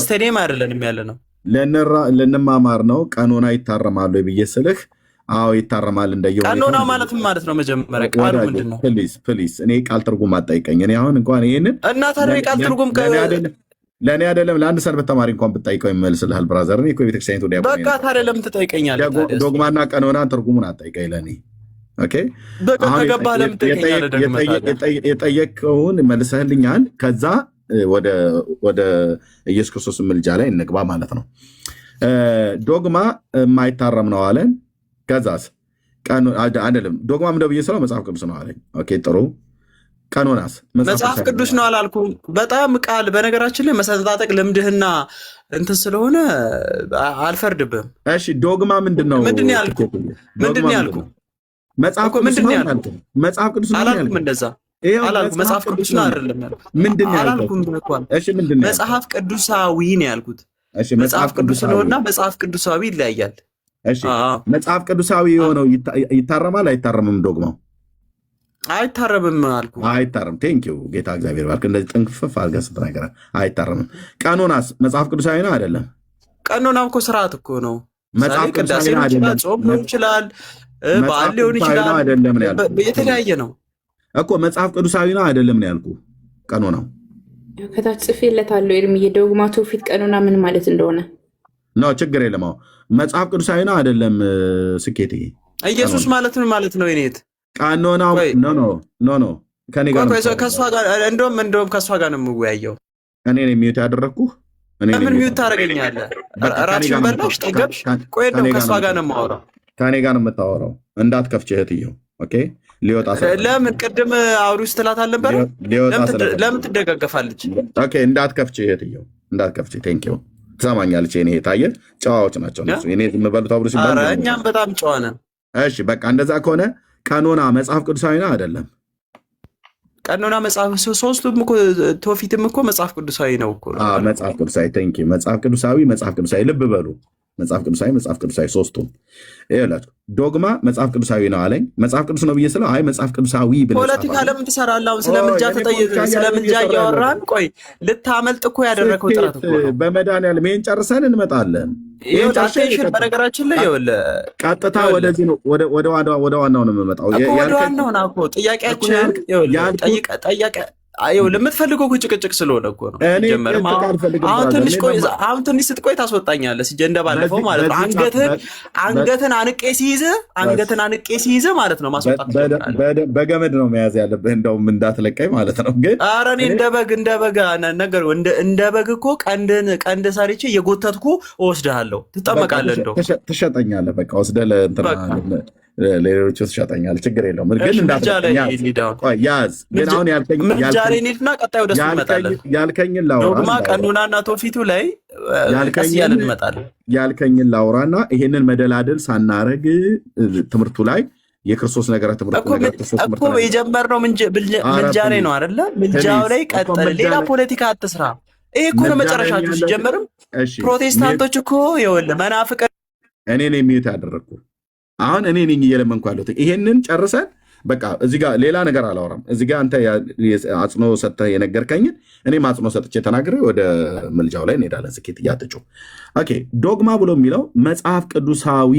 [SPEAKER 2] ስቴዲየም አይደለንም ያለ ነው።
[SPEAKER 3] ልንማማር ነው። ቀኖና ይታረማሉ ብዬ ስልህ አዎ ይታረማል። እንደየው
[SPEAKER 2] ቀኖና ማለት ምን ማለት ነው? መጀመሪያ ቃሉ ምንድን ነው?
[SPEAKER 3] ፕሊዝ እኔ ቃል ትርጉም አትጠይቀኝ። እኔ አሁን እንኳን ይሄንን
[SPEAKER 2] እና ታዲያ ቃል ትርጉም
[SPEAKER 3] ለእኔ አይደለም ለአንድ ሰንበት ተማሪ እንኳን ብጠይቀው ይመልስልሃል ብራዘር። እኔ እኮ የቤተክርስቲያኒቱ ዲያቆን።
[SPEAKER 2] በቃ ታዲያ ለምን ትጠይቀኛለህ?
[SPEAKER 3] ዶግማና ቀኖናን ትርጉሙን አትጠይቀኝ ለእኔ። ኦኬ
[SPEAKER 2] በቃ ከገባህ ለምን ትጠይቀኛለህ?
[SPEAKER 3] የጠየቅከውን መልሰህልኛል። ከዛ ወደ ኢየሱስ ክርስቶስ ምልጃ ላይ እንግባ ማለት ነው። ዶግማ የማይታረም ነው አለን። ከዛስ አይደለም ዶግማ ምንድነው ብዬ ስለው መጽሐፍ ቅዱስ ነው አለኝ። ኦኬ ጥሩ። ቀኖናስ
[SPEAKER 2] መጽሐፍ ቅዱስ ነው አላልኩም። በጣም ቃል በነገራችን ላይ መሰነጣጠቅ ልምድህና እንትን ስለሆነ አልፈርድብህም።
[SPEAKER 3] እሺ ዶግማ ምንድን ነው?
[SPEAKER 2] ምንድን ነው ያልኩህ?
[SPEAKER 3] መጽሐፍ ቅዱስ ነው አላልኩም። መጽሐፍ ቅዱስ ነው
[SPEAKER 2] አላልኩም። እንደዛ አላልኩም። መጽሐፍ ቅዱስ ነው አይደለም ያልኩት።
[SPEAKER 3] ምንድን ነው
[SPEAKER 2] አላልኩም።
[SPEAKER 3] እሺ ምንድን ነው?
[SPEAKER 2] መጽሐፍ ቅዱሳዊ ነው ያልኩት።
[SPEAKER 3] እሺ
[SPEAKER 2] መጽሐፍ ቅዱስ ነውና መጽሐፍ ቅዱሳዊ ይለያያል።
[SPEAKER 3] እሺ መጽሐፍ ቅዱሳዊ የሆነው ይታረማል አይታረምም? ዶግማው
[SPEAKER 2] አይታረምም አልኩ።
[SPEAKER 3] አይታረም። ቴንኪው ጌታ እግዚአብሔር ባርክ። እንደዚህ ጥንቅፍፍ አድርገህ ስትነግረን አይታረምም። ቀኖናስ መጽሐፍ ቅዱሳዊ ነው አይደለም?
[SPEAKER 2] ቀኖናም እኮ ስርዓት እኮ ነው።
[SPEAKER 3] መጽሐፍ ቅዱሳዊ ነው አይደለም?
[SPEAKER 2] ጾም ሊሆን ይችላል፣ በዓል ሊሆን ይችላል፣ የተለያየ ነው።
[SPEAKER 1] እኮ መጽሐፍ ቅዱሳዊ ነው አይደለም ነው ያልኩህ። ቀኖናው
[SPEAKER 4] ከታች ጽፌለታለሁ። ኤርምዬ ዶግማ፣ ትውፊት፣ ቀኖና ምን ማለት እንደሆነ
[SPEAKER 1] ነው። ችግር የለም። መጽሐፍ ቅዱሳዊ ነው አይደለም። ስኬት
[SPEAKER 2] ኢየሱስ ማለት ምን ማለት ነው? ይኔት
[SPEAKER 1] ቀኖናው ኖ ከኔ ጋር
[SPEAKER 2] ከእሷ ጋር እንደውም ከእሷ ጋር ነው የምወያየው።
[SPEAKER 1] እኔ ነኝ ሚዩት ያደረግኩህ።
[SPEAKER 2] ምን ሚዩት ታደርገኛለህ? ራስሽን በላሽ ጠገብሽ። ቆይ ነው ከእሷ ጋር ነው የማወራው።
[SPEAKER 1] ከኔ ጋር ነው የምታወራው። እንዳትከፍች እህትየው። ኦኬ ሊወጣ
[SPEAKER 2] ለምን ቅድም አውሪ ውስጥ ትላት አልነበረ? ለምን ትደጋገፋለች?
[SPEAKER 1] ኦኬ እንዳትከፍች እህትየው፣ እንዳትከፍች። ቴንኪው ትሰማኛለች። እኔ ታየ ጨዋዎች ናቸው እነሱ። እኔ የምበሉት አብሮ ሲባል
[SPEAKER 2] እኛም በጣም ጨዋ ነን።
[SPEAKER 1] እሺ በቃ እንደዛ ከሆነ ቀኖና መጽሐፍ ቅዱሳዊ ነው አይደለም?
[SPEAKER 2] ቀኖና መጽሐፍ ሶስቱም እኮ ትውፊትም እኮ መጽሐፍ ቅዱሳዊ ነው እኮ።
[SPEAKER 1] መጽሐፍ ቅዱሳዊ ቴንኪው። መጽሐፍ ቅዱሳዊ ልብ በሉ። መጽሐፍ ቅዱሳዊ ሶስቱም ይላችሁ። ዶግማ መጽሐፍ ቅዱሳዊ ነው አለኝ። መጽሐፍ ቅዱስ ነው ብዬ ስለው አይ መጽሐፍ ቅዱሳዊ ብለህ
[SPEAKER 2] ፖለቲካ ለምን ትሰራለህ? አሁን ስለምልጃ እያወራን ቆይ፣ ልታመልጥ እኮ ያደረከው ጥረት እኮ ነው።
[SPEAKER 1] በመድኃኒዓለም ይሄን ጨርሰን እንመጣለን።
[SPEAKER 2] አቴንሽን በነገራችን ላይ ይኸውልህ፣
[SPEAKER 1] ቀጥታ ወደዚህ ነው ወደ ዋናው ነው የምመጣው።
[SPEAKER 2] ወደ ዋናው ነው እኮ ጥያቄያችን። ጠያቄ ለምትፈልገው እኮ ጭቅጭቅ ስለሆነ እኮ ነው። ጀመርም አሁን ትንሽ ስትቆይ ታስወጣኛለህ። እንደባለፈው ማለት ነው። አንገትን አንቄ ሲይዝ ማለት ነው ማስወጣት።
[SPEAKER 1] በገመድ ነው መያዝ ያለብህ፣ እንደውም እንዳትለቀኝ ማለት ነው። ግን
[SPEAKER 2] ኧረ እኔ እንደ በግ ነገር እንደ በግ እኮ ቀንድ ሰርቼ የጎተትኩ እወስድሃለሁ። ትጠመቃለህ፣ እንደው
[SPEAKER 1] ትሸጠኛለህ። በቃ ወስደህ ለሌሎች ትሸጠኛለህ። ችግር የለውም። ግን ያዝ። ግን አሁን ያልከኝን
[SPEAKER 2] ዶግማ ቀኖናና ትውፊቱ ላይ ቀስ እያልን እንመጣለን።
[SPEAKER 1] ያልከኝን ላውራና ይሄንን መደላደል ሳናረግ ትምህርቱ ላይ የክርስቶስ ነገረ ትምህርት
[SPEAKER 2] እኮ የጀመርነው ምልጃ ላይ ነው አይደለ? ምልጃው ላይ ቀጥል። ሌላ ፖለቲካ አትስራ። ይሄ እኮ ነው መጨረሻችሁ። ሲጀመርም ፕሮቴስታንቶች እኮ ይኸውልህ መናፍቅ
[SPEAKER 1] እኔ ነኝ የሚዩት ያደረግኩ። አሁን እኔ ነኝ እየለመንኩ ያለሁት። ይሄንን ጨርሰን በቃ እዚህ ጋር ሌላ ነገር አላወራም። እዚህ ጋር አንተ አጽኖ ሰጥተህ የነገርከኝን እኔም አጽኖ ሰጥቼ ተናግሬ ወደ ምልጃው ላይ እንሄዳለን። ስኬት እያጥጩ ኦኬ። ዶግማ ብሎ የሚለው መጽሐፍ ቅዱሳዊ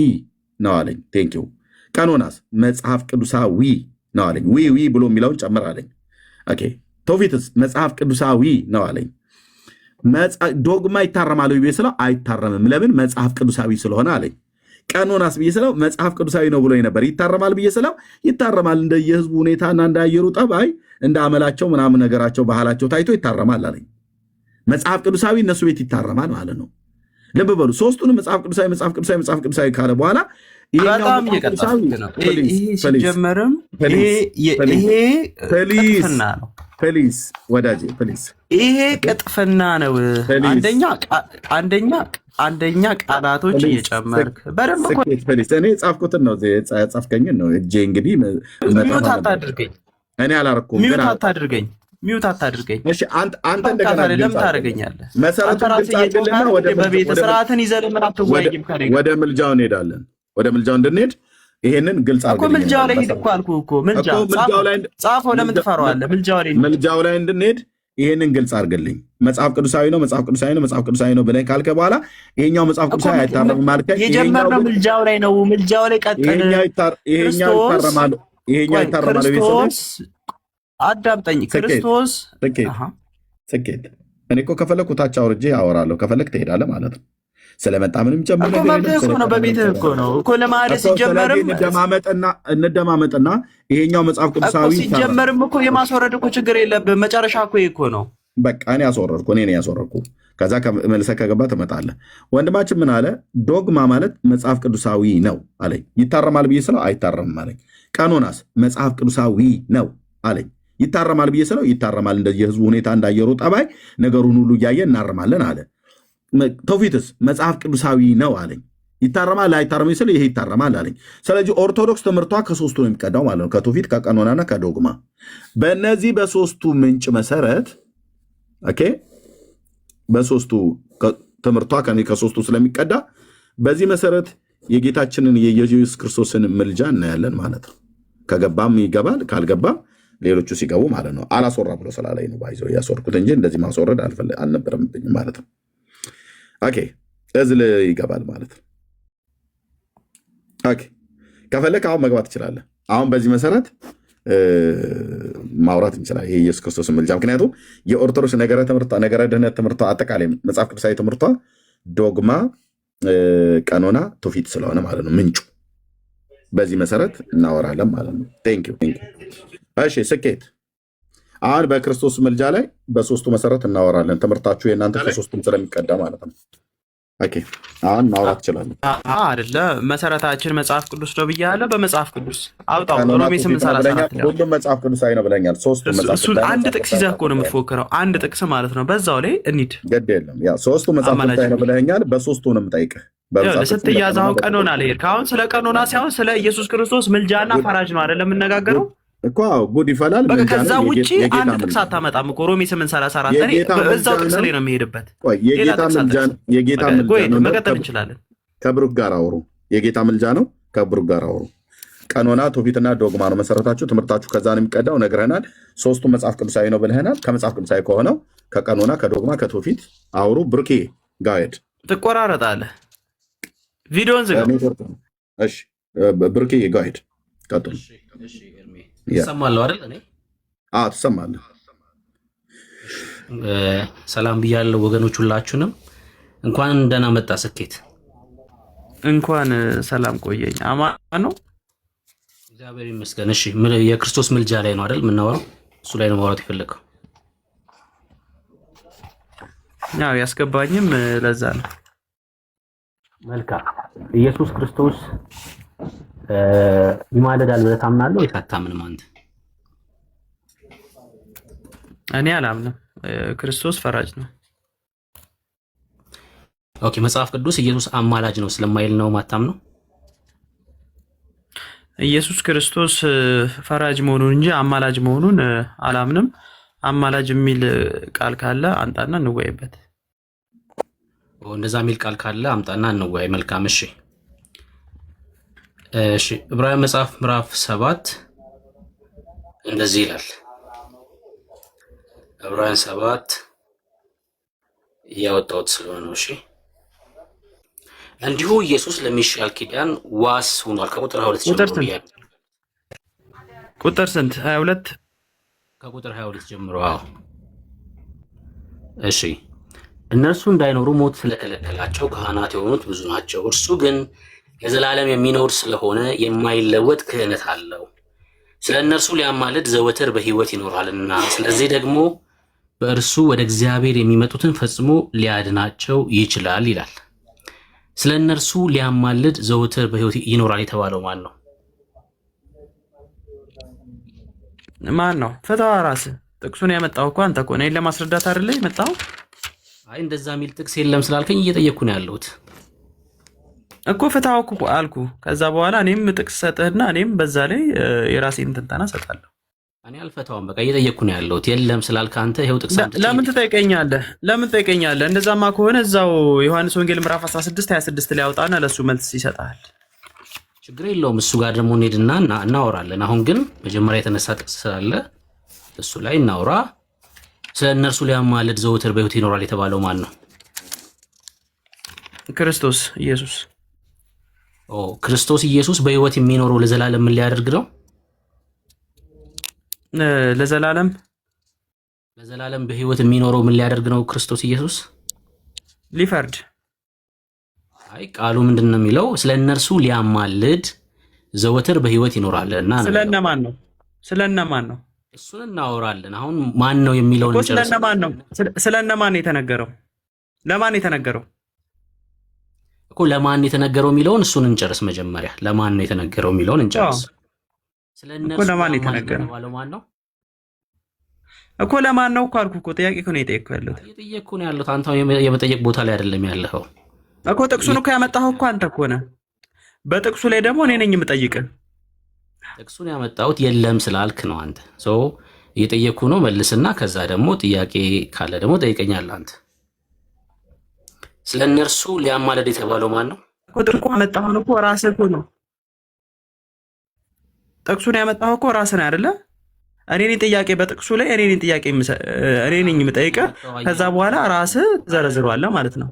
[SPEAKER 1] ነው አለኝ። ቴንኪው። ቀኖናስ መጽሐፍ ቅዱሳዊ ነው አለኝ። ዊ ብሎ የሚለውን ጨምር አለኝ። ኦኬ። ትውፊትስ መጽሐፍ ቅዱሳዊ ነው አለኝ። ዶግማ ይታረማል ብዬ ስለው አይታረምም። ለምን? መጽሐፍ ቅዱሳዊ ስለሆነ አለኝ። ቀኖናስ ብዬ ስለው መጽሐፍ ቅዱሳዊ ነው ብሎ ነበር። ይታረማል ብዬ ስለው ይታረማል፣ እንደየህዝቡ ሁኔታና እንዳየሩ ጠባይ፣ እንደ አመላቸው ምናምን ነገራቸው፣ ባህላቸው ታይቶ ይታረማል አለኝ። መጽሐፍ ቅዱሳዊ እነሱ ቤት ይታረማል ማለት ነው። ልብ በሉ። ሶስቱንም መጽሐፍ ቅዱሳዊ ካለ በኋላ
[SPEAKER 2] በጣም እየቀጠፍክ ነው። ሲጀመርም ይሄ ቅጥፍና ነው።
[SPEAKER 1] ፕሊዝ ወዳጄ ፕሊዝ፣
[SPEAKER 2] ይሄ ቅጥፍና ነው። አንደኛ ቃላቶች እየጨመርክ በደንብ
[SPEAKER 1] እኔ ጻፍኩትን ነው ጻፍከኝን ነው እጄ እንግዲህ
[SPEAKER 2] ሚዩት አታድርገኝ።
[SPEAKER 1] እኔ አላረኩም።
[SPEAKER 2] ሚዩት አታድርገኝ።
[SPEAKER 1] እሺ አንተ እንደገና
[SPEAKER 2] ለምን ታደርገኛለህ?
[SPEAKER 1] መሰረቱን
[SPEAKER 2] ስርዓትን ይዘህ ለምን አትወያይም?
[SPEAKER 1] ወደ ምልጃው እንሄዳለን። ወደ ምልጃው እንድንሄድ ይሄንን ግልጽ
[SPEAKER 2] አድርገኝ እኮ። ምልጃው ላይ ሄድ እኮ አልኩህ እኮ። ጻፈው። ለምን ትፈራዋለህ?
[SPEAKER 1] ምልጃው ላይ እንድንሄድ ይሄንን ግልጽ አድርግልኝ። መጽሐፍ ቅዱሳዊ ነው ብለህ ካልከ በኋላ ይሄኛው መጽሐፍ ቅዱሳዊ አይታረምም ማለት
[SPEAKER 2] የጀመርነው ምልጃው ላይ ነው። ምልጃው ላይ ቀጥል።
[SPEAKER 1] ይሄኛው ይታረማል።
[SPEAKER 2] ክርስቶስ አዳምጠኝ። ክርስቶስ
[SPEAKER 1] ስኬት እኔ እኮ ከፈለኩ ታች አውርጄ አወራለሁ። ከፈለክ ትሄዳለህ ማለት ነው። ስለመጣ ምንም ጨምር
[SPEAKER 2] ነው። በቤትህ እኮ ነው እኮ ለማለት ሲጀመርም
[SPEAKER 1] እንደማመጥና ይሄኛው መጽሐፍ ቅዱሳዊ
[SPEAKER 2] ሲጀመርም እኮ የማስወረድ እኮ ችግር የለብህም። መጨረሻ እኮ ነው።
[SPEAKER 1] በቃ እኔ ያስወረድኩ። ከዛ መልሰህ ከገባ ትመጣለህ። ወንድማችን ምን አለ? ዶግማ ማለት መጽሐፍ ቅዱሳዊ ነው አለኝ። ይታረማል ብዬ ስለው አይታረምም አለኝ። ቀኖናስ መጽሐፍ ቅዱሳዊ ነው አለኝ። ይታረማል ብዬ ስለው ይታረማል፣ እንደየህዝቡ ሁኔታ እንዳየሩ ጠባይ ነገሩን ሁሉ እያየ እናርማለን አለ። ትውፊትስ መጽሐፍ ቅዱሳዊ ነው አለኝ። ይታረማል አይታረም ስለ ይሄ ይታረማል አለኝ። ስለዚህ ኦርቶዶክስ ትምህርቷ ከሶስቱ ነው የሚቀዳው ማለት ነው፣ ከትውፊት ከቀኖናና ከዶግማ። በእነዚህ በሶስቱ ምንጭ መሰረት ኦኬ፣ በሶስቱ ትምህርቷ ከሶስቱ ስለሚቀዳ በዚህ መሰረት የጌታችንን የኢየሱስ ክርስቶስን ምልጃ እናያለን ማለት ነው። ከገባም ይገባል፣ ካልገባም ሌሎቹ ሲገቡ ማለት ነው። አላስወራ ብሎ ስላለኝ ነው ባይዘው ያስወርኩት እንጂ እንደዚህ ማስወረድ አልነበረምብኝም ማለት ነው። ኦኬ እዝል ይገባል ማለት ነው። ኦኬ ከፈለክ አሁን መግባት ትችላለህ። አሁን በዚህ መሰረት
[SPEAKER 3] ማውራት እንችላለን። ይሄ ኢየሱስ ክርስቶስ ምልጃ። ምክንያቱም የኦርቶዶክስ ነገረ ድህነት ትምህርቷ አጠቃላይ መጽሐፍ ቅዱሳዊ ትምህርቷ ዶግማ፣ ቀኖና፣ ትውፊት ስለሆነ ማለት ነው ምንጩ። በዚህ መሰረት እናወራለን ማለት ነው። ቴንክ ዩ። እሺ ስኬት። አሁን በክርስቶስ ምልጃ ላይ በሶስቱ መሰረት እናወራለን። ትምህርታችሁ የእናንተ ከሶስቱም ስለሚቀዳ ማለት ነው። ኦኬ አሁን ማውራት ትችላለን።
[SPEAKER 2] አይደለ መሰረታችን መጽሐፍ ቅዱስ ነው ብያለሁ። በመጽሐፍ ቅዱስ አውጣው ሮሜ 8:34 ነው።
[SPEAKER 3] ሁሉም መጽሐፍ ቅዱሳዊ ነው ብለኛል። ሶስቱ መጽሐፍ
[SPEAKER 2] እሱን አንድ ጥቅስ ይዘህ እኮ ነው የምትፎክረው። አንድ ጥቅስ ማለት ነው። በዛው ላይ እንሂድ።
[SPEAKER 3] ግድ የለም ያ ሶስቱ መጽሐፍ ቅዱሳዊ ነው ብለኛል። በሶስቱ ነው የምጠይቅህ።
[SPEAKER 2] ስትያዛው ቀኖና ላይ አሁን ስለ ቀኖና ሳይሆን ስለ ኢየሱስ ክርስቶስ ምልጃና ፈራጅ ነው አይደለም የምነጋገረው
[SPEAKER 3] እኮ ጉድ ይፈላል።
[SPEAKER 2] ከዛ ውጭ አንድ ጥቅስ አታመጣም እኮ ሮሜ 8:34 ላይ እዛው ጥቅስ ላይ ነው የሚሄድበት።
[SPEAKER 3] የጌታ ምልጃ ነው።
[SPEAKER 2] መቀጠል እንችላለን።
[SPEAKER 3] ከብሩክ ጋር አውሩ። የጌታ ምልጃ ነው። ከብሩክ ጋር አውሩ። ቀኖና፣ ትውፊትና ዶግማ ነው መሰረታችሁ። ትምህርታችሁ ከዛ ነው የሚቀዳው። ነግረናል። ሶስቱ መጽሐፍ ቅዱሳዊ ነው ብለናል። ከመጽሐፍ ቅዱሳዊ ከሆነው ከቀኖና፣ ከዶግማ፣ ከትውፊት አውሩ። ብሩኬ ጋይድ
[SPEAKER 2] ትቆራረጣለህ። ቪዲዮን ዝጋ።
[SPEAKER 3] እሺ ብሩኬ ጋይድ ቀጥሉ።
[SPEAKER 5] ትሰማለሁ አይደል? እኔ
[SPEAKER 3] ትሰማለህ።
[SPEAKER 5] ሰላም ብያለሁ ወገኖች፣ ሁላችሁንም እንኳን ደህና መጣ ስኬት።
[SPEAKER 2] እንኳን ሰላም ቆየኝ። አማን ነው፣
[SPEAKER 5] እግዚአብሔር ይመስገን። እሺ የክርስቶስ ምልጃ ላይ ነው አይደል የምናወራው? እሱ ላይ ነው ማውራት የፈለገው።
[SPEAKER 2] ያው ያስገባኝም ለዛ ነው።
[SPEAKER 5] መልካም። ኢየሱስ ክርስቶስ ይማለዳል ብለህ ታምናለህ ወይ አታምንም አንተ?
[SPEAKER 2] እኔ አላምንም። ክርስቶስ ፈራጅ ነው።
[SPEAKER 5] ኦኬ መጽሐፍ ቅዱስ ኢየሱስ አማላጅ ነው ስለማይል ነው ማታምነው?
[SPEAKER 2] ኢየሱስ ክርስቶስ ፈራጅ መሆኑን እንጂ አማላጅ መሆኑን አላምንም። አማላጅ የሚል ቃል ካለ አንጣና እንወያይበት።
[SPEAKER 5] እንደዛ የሚል ቃል ካለ አምጣና እንወያይ። መልካም። እሺ ዕብራውያን መጽሐፍ ምዕራፍ 7 እንደዚህ ይላል። ዕብራውያን 7 እያወጣሁት ስለሆነ ነው። እሺ እንዲሁ ኢየሱስ ለሚሻል ኪዳን ዋስ ሆኗል። ከቁጥር 22 ጀምሮ ይላል።
[SPEAKER 2] ቁጥር ስንት? 22
[SPEAKER 5] ከቁጥር 22 ጀምሮ። አዎ እሺ እነርሱ እንዳይኖሩ ሞት ስለከለከላቸው ካህናት የሆኑት ብዙ ናቸው። እርሱ ግን የዘላለም የሚኖር ስለሆነ የማይለወጥ ክህነት አለው። ስለ እነርሱ ሊያማልድ ዘወትር በሕይወት ይኖራልና፣ ስለዚህ ደግሞ በእርሱ ወደ እግዚአብሔር የሚመጡትን ፈጽሞ ሊያድናቸው ይችላል ይላል። ስለ እነርሱ ሊያማልድ ዘወትር በሕይወት ይኖራል የተባለው ማን ነው?
[SPEAKER 2] ማን ነው? ፍትሐ ራስህ። ጥቅሱን ያመጣው እኮ አንተ እኮ ነህ። እኔን ለማስረዳት አይደለ የመጣው?
[SPEAKER 5] አይ እንደዛ የሚል ጥቅስ የለም ስላልከኝ እየጠየቅኩ ነው ያለሁት
[SPEAKER 2] እኮ። ፍትሐው እኮ አልኩ። ከዛ በኋላ እኔም ጥቅስ ሰጥህና እኔም በዛ ላይ የራሴን ትንተና ሰጣለሁ።
[SPEAKER 5] እኔ አልፈታውም። በቃ እየጠየቅኩ ነው ያለሁት። የለም ስላልክ አንተ ይኸው ጥቅስ
[SPEAKER 2] ለምን ትጠይቀኛለህ? እንደዛማ ከሆነ እዛው ዮሐንስ ወንጌል ምዕራፍ 16:26 ላይ ያውጣና ለሱ መልስ ይሰጣል።
[SPEAKER 5] ችግር የለውም። እሱ ጋር ደግሞ እንሄድና እናወራለን። አሁን ግን መጀመሪያ የተነሳ ጥቅስ ስላለ እሱ ላይ እናውራ። ስለ እነርሱ ሊያማልድ ዘወትር በሕይወት ይኖራል የተባለው ማን ነው?
[SPEAKER 2] ክርስቶስ ኢየሱስ።
[SPEAKER 5] ክርስቶስ ኢየሱስ በሕይወት የሚኖረው ለዘላለም ምን ሊያደርግ ነው?
[SPEAKER 2] ለዘላለም
[SPEAKER 5] በሕይወት የሚኖረው ምን ሊያደርግ ነው? ክርስቶስ ኢየሱስ
[SPEAKER 2] ሊፈርድ።
[SPEAKER 5] አይ ቃሉ ምንድን ነው የሚለው? ስለ እነርሱ ሊያማልድ ዘወትር በሕይወት ይኖራል እና
[SPEAKER 2] ስለነማን ነው?
[SPEAKER 5] እሱን እናወራለን። አሁን ማን ነው የሚለውን እንጨርስ።
[SPEAKER 2] ስለነማን ነው የተነገረው? ለማን የተነገረው
[SPEAKER 5] እኮ ለማን የተነገረው የሚለውን እሱን እንጨርስ። መጀመሪያ ለማን ነው የተነገረው የሚለውን እንጨርስ። ስለነሱ
[SPEAKER 2] ለማን የተነገረው
[SPEAKER 5] ማን ነው
[SPEAKER 2] እኮ? ለማን ነው እኮ አልኩህ እኮ። ጥያቄ እኮ ነው የጠየቅኩ ያለሁት።
[SPEAKER 5] እየጠየቅኩ ነው ያለሁት። አንተ የመጠየቅ ቦታ ላይ አይደለም ያለኸው
[SPEAKER 2] እኮ። ጥቅሱን እኮ ያመጣኸው እኮ አንተ እኮ ነህ። በጥቅሱ ላይ ደግሞ እኔ ነኝ የምጠይቅህ።
[SPEAKER 5] ጥቅሱን ያመጣሁት የለም ስላልክ ነው አንተ። እየጠየቅኩ ነው መልስና፣ ከዛ ደግሞ ጥያቄ ካለ ደግሞ ጠይቀኛለህ አንተ። ስለ እነርሱ ሊያማልድ የተባለው ማን ነው?
[SPEAKER 2] ጥቅሱ ያመጣኸው እኮ ራስህ እኮ ነው። ጥቅሱን ያመጣኸው እኮ ራስህ ነው አይደለ? እኔ ነኝ ጥያቄ በጥቅሱ ላይ እኔ ነኝ የምጠይቅህ። ከዛ በኋላ ራስህ ትዘረዝረዋለህ ማለት ነው።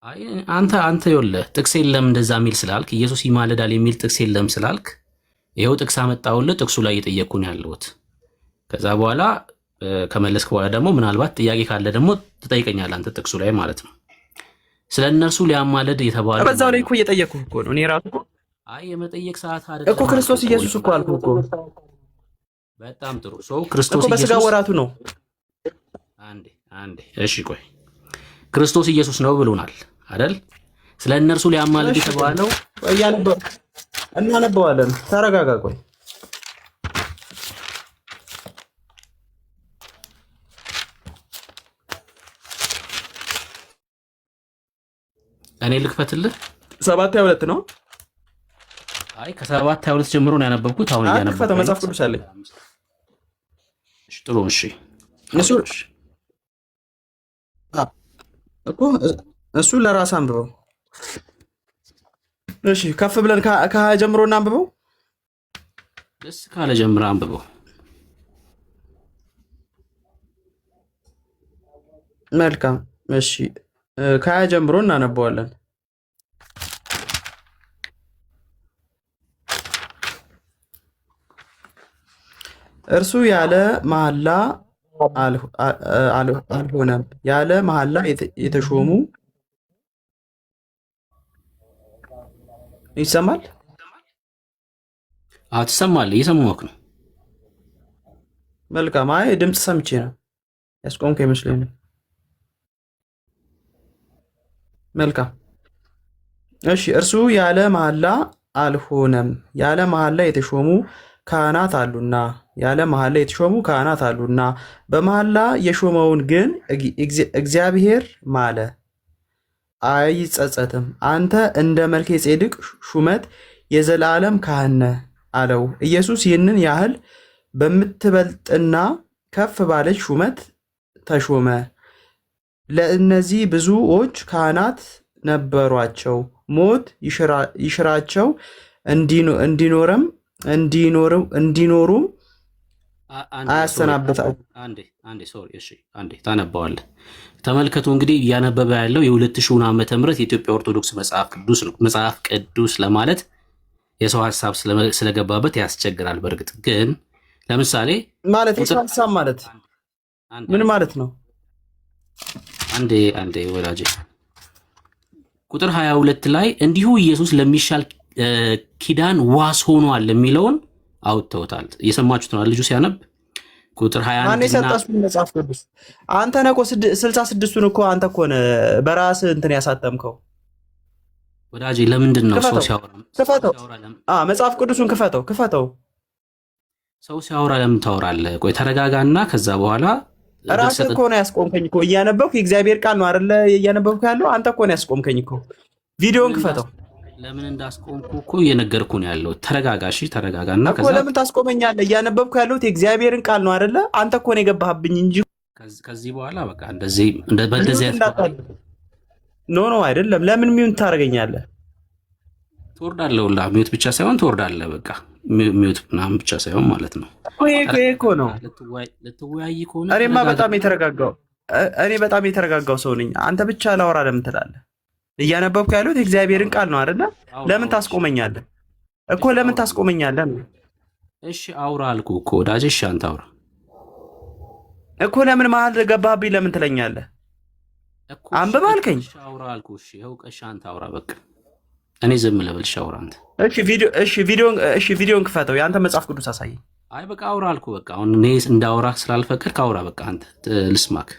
[SPEAKER 5] አይ አንተ ይኸውልህ ጥቅስ የለም እንደዛ የሚል ስላልክ፣ ኢየሱስ ይማልዳል የሚል ጥቅስ የለም ስላልክ ይኸው ጥቅስ አመጣሁልህ። ጥቅሱ ላይ እየጠየቅኩ ነው ያለሁት። ከዛ በኋላ ከመለስክ በኋላ ደግሞ ምናልባት ጥያቄ ካለ ደግሞ ትጠይቀኛለህ አንተ ጥቅሱ ላይ ማለት ነው። ስለ እነርሱ ሊያማልድ የተባለ
[SPEAKER 2] በዛው ላይ እኮ እየጠየቅኩህ እኮ ነው። እኔ ራሱ
[SPEAKER 5] አይ የመጠየቅ ሰዓት አይደለም
[SPEAKER 2] እኮ ክርስቶስ ኢየሱስ እኮ አልኩህ እኮ።
[SPEAKER 5] በጣም ጥሩ ሰው ክርስቶስ
[SPEAKER 2] እኮ በስጋ
[SPEAKER 5] ኢየሱስ
[SPEAKER 2] ወራቱ ነው።
[SPEAKER 5] አንዴ እሺ ቆይ ክርስቶስ ኢየሱስ ነው ብሎናል አይደል? ስለ እነርሱ ሊያማልድ የተባለው
[SPEAKER 2] እናነበዋለን። ተረጋጋ ቆይ።
[SPEAKER 5] እኔ ልክፈትልህ።
[SPEAKER 2] 7:22 ነው።
[SPEAKER 5] አይ ከ7:22 ጀምሮ ነው ያነበብኩት። አሁን እያነበብኩት
[SPEAKER 2] መጽሐፍ ቅዱስ አለኝ።
[SPEAKER 5] እሺ ጥሩ እሺ
[SPEAKER 2] እሱ ለራስ አንብበው። እሺ ከፍ ብለን ከሀያ ጀምሮ እናንብበው።
[SPEAKER 5] ደስ ካለ ጀምሮ አንብበው።
[SPEAKER 2] መልካም እሺ ከሀያ ጀምሮ እናነበዋለን። እርሱ ያለ መሐላ አልሆነም፣ ያለ መሐላ የተሾሙ ይሰማል።
[SPEAKER 5] ትሰማለህ? እየሰማሁህ ነው።
[SPEAKER 2] መልካም። አይ ድምፅ ሰምቼ ነው ያስቆምኩ ይመስለኝ። መልካም እሺ። እርሱ ያለ መሐላ አልሆነም፣ ያለ መሐላ የተሾሙ ካህናት አሉና ያለ መሐላ የተሾሙ ካህናት አሉና በመሐላ የሾመውን ግን እግዚአብሔር ማለ አይጸጸትም። አንተ እንደ መልከ ጼዴቅ ሹመት የዘላለም ካህን ነህ አለው። ኢየሱስ ይህንን ያህል በምትበልጥና ከፍ ባለች ሹመት ተሾመ። ለእነዚህ ብዙዎች ካህናት ነበሯቸው፣ ሞት ይሽራቸው እንዲኖሩም አያሰናብታቸው።
[SPEAKER 5] አንዴ ታነባዋለህ። ተመልከቱ እንግዲህ እያነበበ ያለው የ2000 ዓመተ ምህረት የኢትዮጵያ ኦርቶዶክስ መጽሐፍ ቅዱስ ነው። መጽሐፍ ቅዱስ ለማለት የሰው ሀሳብ ስለገባበት ያስቸግራል። በእርግጥ ግን ለምሳሌ
[SPEAKER 2] ማለት የሰው ሀሳብ ማለት ምን ማለት ነው?
[SPEAKER 5] አንዴ ወዳጄ ቁጥር 22 ላይ እንዲሁ ኢየሱስ ለሚሻል ኪዳን ዋስ ሆኗል የሚለውን አውጥተውታል። እየሰማችሁት ነው ልጁ ሲያነብ ቁጥር 21
[SPEAKER 2] ማን የሰጠው መጽሐፍ ቅዱስ? አንተ ነህ እኮ 66ቱን እኮ አንተ እኮ ነህ በራስህ እንትን ያሳተምከው
[SPEAKER 5] ወዳጄ። ለምንድን ነው ሰው ሲያወራ
[SPEAKER 2] ክፈተው? መጽሐፍ ቅዱስን ክፈተው። ሰው
[SPEAKER 5] ሲያወራ ለምን ታወራለህ? ቆይ ተረጋጋና ከዛ በኋላ
[SPEAKER 2] ራስህ እኮ ነው ያስቆምከኝ እኮ እያነበብኩ የእግዚአብሔር ቃል ነው አይደለ እያነበብኩ ያለው። አንተ እኮ ነው ያስቆምከኝ እኮ። ቪዲዮን ክፈተው።
[SPEAKER 5] ለምን እንዳስቆምኩ እኮ እየነገርኩ ነው ያለው። ተረጋጋሽ፣ ተረጋጋና
[SPEAKER 2] ከዛ ለምን ታስቆመኛለህ? እያነበብኩ ያለሁት የእግዚአብሔርን ቃል ነው አይደለ? አንተ እኮ ነው የገባህብኝ እንጂ
[SPEAKER 5] ከዚህ በኋላ በቃ በእንደዚህ
[SPEAKER 2] ኖ አይደለም። ለምን ሚዩት ታደርገኛለህ?
[SPEAKER 5] ትወርዳለህ። ሁላ ሚዩት ብቻ ሳይሆን ትወርዳለህ። በቃ ሚዩት ምናምን ብቻ ሳይሆን ማለት ነው።
[SPEAKER 2] ይሄ እኮ ነው
[SPEAKER 5] ልትወያይ ከሆነ
[SPEAKER 2] እኔ በጣም የተረጋጋው ሰው ነኝ። አንተ ብቻ ላወራ ለምን ትላለህ? እያነበብኩ ያሉት የእግዚአብሔርን ቃል ነው አይደለ? ለምን ታስቆመኛለህ እኮ? ለምን ታስቆመኛለህ?
[SPEAKER 5] እሺ አውራ አልኩህ እኮ ወዳጅ። እሺ አንተ አውራ
[SPEAKER 2] እኮ። ለምን መሀል ገባህብኝ? ለምን ትለኛለህ? አንብብ አልከኝ።
[SPEAKER 5] እሺ አውራ አልኩህ። እሺ ይኸው ቀሻ አንተ አውራ በቃ። እኔ ዝም ልበል? እሺ አውራ አንተ። ቪዲዮን ክፈተው። የአንተ መጽሐፍ ቅዱስ አሳየኝ። አይ በቃ አውራ አልኩህ በቃ። አሁን እኔ እንዳውራ ስላልፈቀድክ አውራ በቃ። አንተ ልስማክ።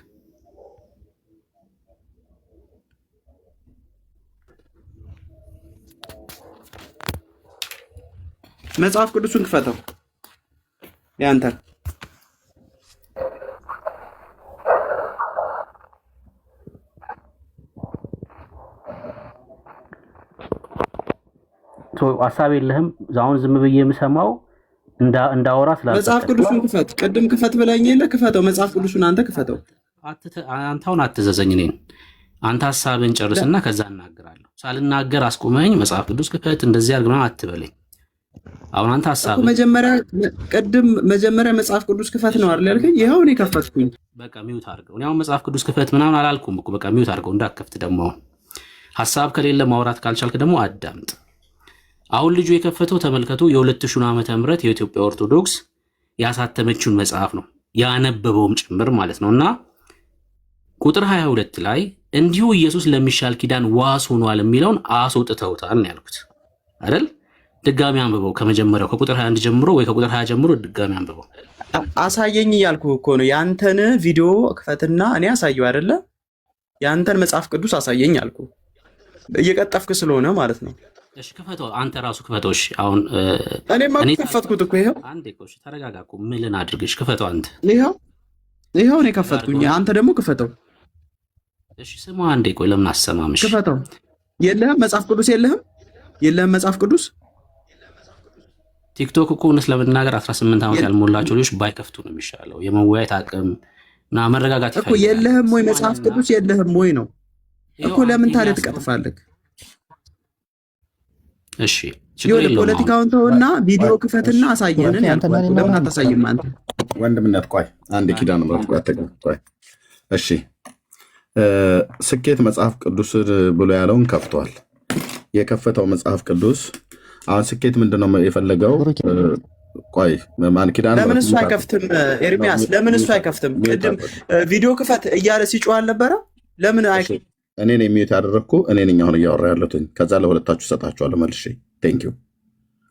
[SPEAKER 2] መጽሐፍ ቅዱስን ክፈተው ያንተ።
[SPEAKER 5] ሀሳብ የለህም? አሁን ዝም ብዬ የምሰማው እንዳወራ ስላልፈቀድክ።
[SPEAKER 2] መጽሐፍ ቅዱስን ክፈት። ቅድም ክፈት ብለኝ የለ? ክፈተው መጽሐፍ ቅዱስን አንተ ክፈተው።
[SPEAKER 5] አንተ አሁን አትዘዘኝ እኔን። አንተ ሀሳብን ጨርስና ከዛ እናገራለሁ። ሳልናገር አስቆመኝ መጽሐፍ ቅዱስ ክፈት እንደዚህ አድርግ ምናምን አትበለኝ። አሁን አንተ ሀሳብ
[SPEAKER 2] መጀመሪያ መጽሐፍ ቅዱስ ክፈት ነው አይደል ያልከኝ? ይኸው እኔ ከፈትኩኝ።
[SPEAKER 5] በቃ ሚውት አድርገው። እኔ አሁን መጽሐፍ ቅዱስ ክፈት ምናምን አላልኩም እኮ። በቃ ሚውት አድርገው እንዳትከፍት። ደግሞ ሀሳብ ከሌለ ማውራት ካልቻልክ ደግሞ አዳምጥ። አሁን ልጁ የከፈተው ተመልከቱ፣ የ2000 ዓመተ ምህረት የኢትዮጵያ ኦርቶዶክስ ያሳተመችውን መጽሐፍ ነው ያነበበውም ጭምር ማለት ነው። እና ቁጥር 22 ላይ እንዲሁ ኢየሱስ ለሚሻል ኪዳን ዋስ ሆኗል የሚለውን አስወጥተውታል ነው ያልኩት አይደል? ድጋሚ አንብበው ከመጀመሪያው ከቁጥር 21 ጀምሮ ወይ ከቁጥር 20 ጀምሮ ድጋሚ አንብበው።
[SPEAKER 2] አሳየኝ እያልኩ እኮ ነው። ያንተን ቪዲዮ ክፈትና እኔ አሳየው አይደለ? ያንተን መጽሐፍ ቅዱስ አሳየኝ አልኩ። እየቀጠፍክ ስለሆነ ማለት ነው።
[SPEAKER 5] እሺ ክፈተው፣ አንተ ራሱ ክፈተው። እሺ አሁን
[SPEAKER 2] እኔማ ከፈትኩት እኮ ይሄው።
[SPEAKER 5] አንዴ ቆይ ተረጋጋ እኮ ምን አድርግሽ? ክፈተው አንተ።
[SPEAKER 2] ይሄው እኔ ከፈትኩኝ፣ አንተ ደግሞ ክፈተው።
[SPEAKER 5] እሺ ስማ አንዴ ቆይ፣ ለምን አሰማምሽ?
[SPEAKER 2] ክፈተው። የለህም መጽሐፍ ቅዱስ የለህም መጽሐፍ ቅዱስ።
[SPEAKER 5] ቲክቶክ እኮ እውነት ለመናገር 18 ዓመት ያልሞላቸው ልጆች ባይከፍቱ ነው የሚሻለው። የመወያየት አቅም እና መረጋጋት
[SPEAKER 2] እኮ የለህም ወይ መጽሐፍ ቅዱስ የለህም ወይ ነው እኮ። ለምን ታዲያ ትቀጥፋለህ?
[SPEAKER 5] እሺ
[SPEAKER 2] ይሁን፣ ፖለቲካውን ተውና ቪዲዮ ክፈትና አሳየንን ያልኩህ። ለምን አታሳይም አንተ?
[SPEAKER 3] ወንድምነት ቆይ አንድ ኪዳን ምረት ቆይ። እሺ ስኬት መጽሐፍ ቅዱስ ብሎ ያለውን ከፍቷል። የከፈተው መጽሐፍ ቅዱስ አሁን ስኬት ምንድነው የፈለገው? ቆይ ማን ኪዳን
[SPEAKER 2] ለምን እሱ አይከፍትም? ኤርሚያስ ለምን እሱ አይከፍትም? ቅድም ቪዲዮ ክፈት እያለ ሲጮህ አልነበረ? ለምን አይከፍትም?
[SPEAKER 3] እኔ ነኝ ሚዩት ያደረግኩ፣ እኔ ነኝ አሁን እያወራ ያለሁት። ከዛ ለሁለታችሁ ሰጣችኋለሁ መልሼ። ቴንክ ዩ።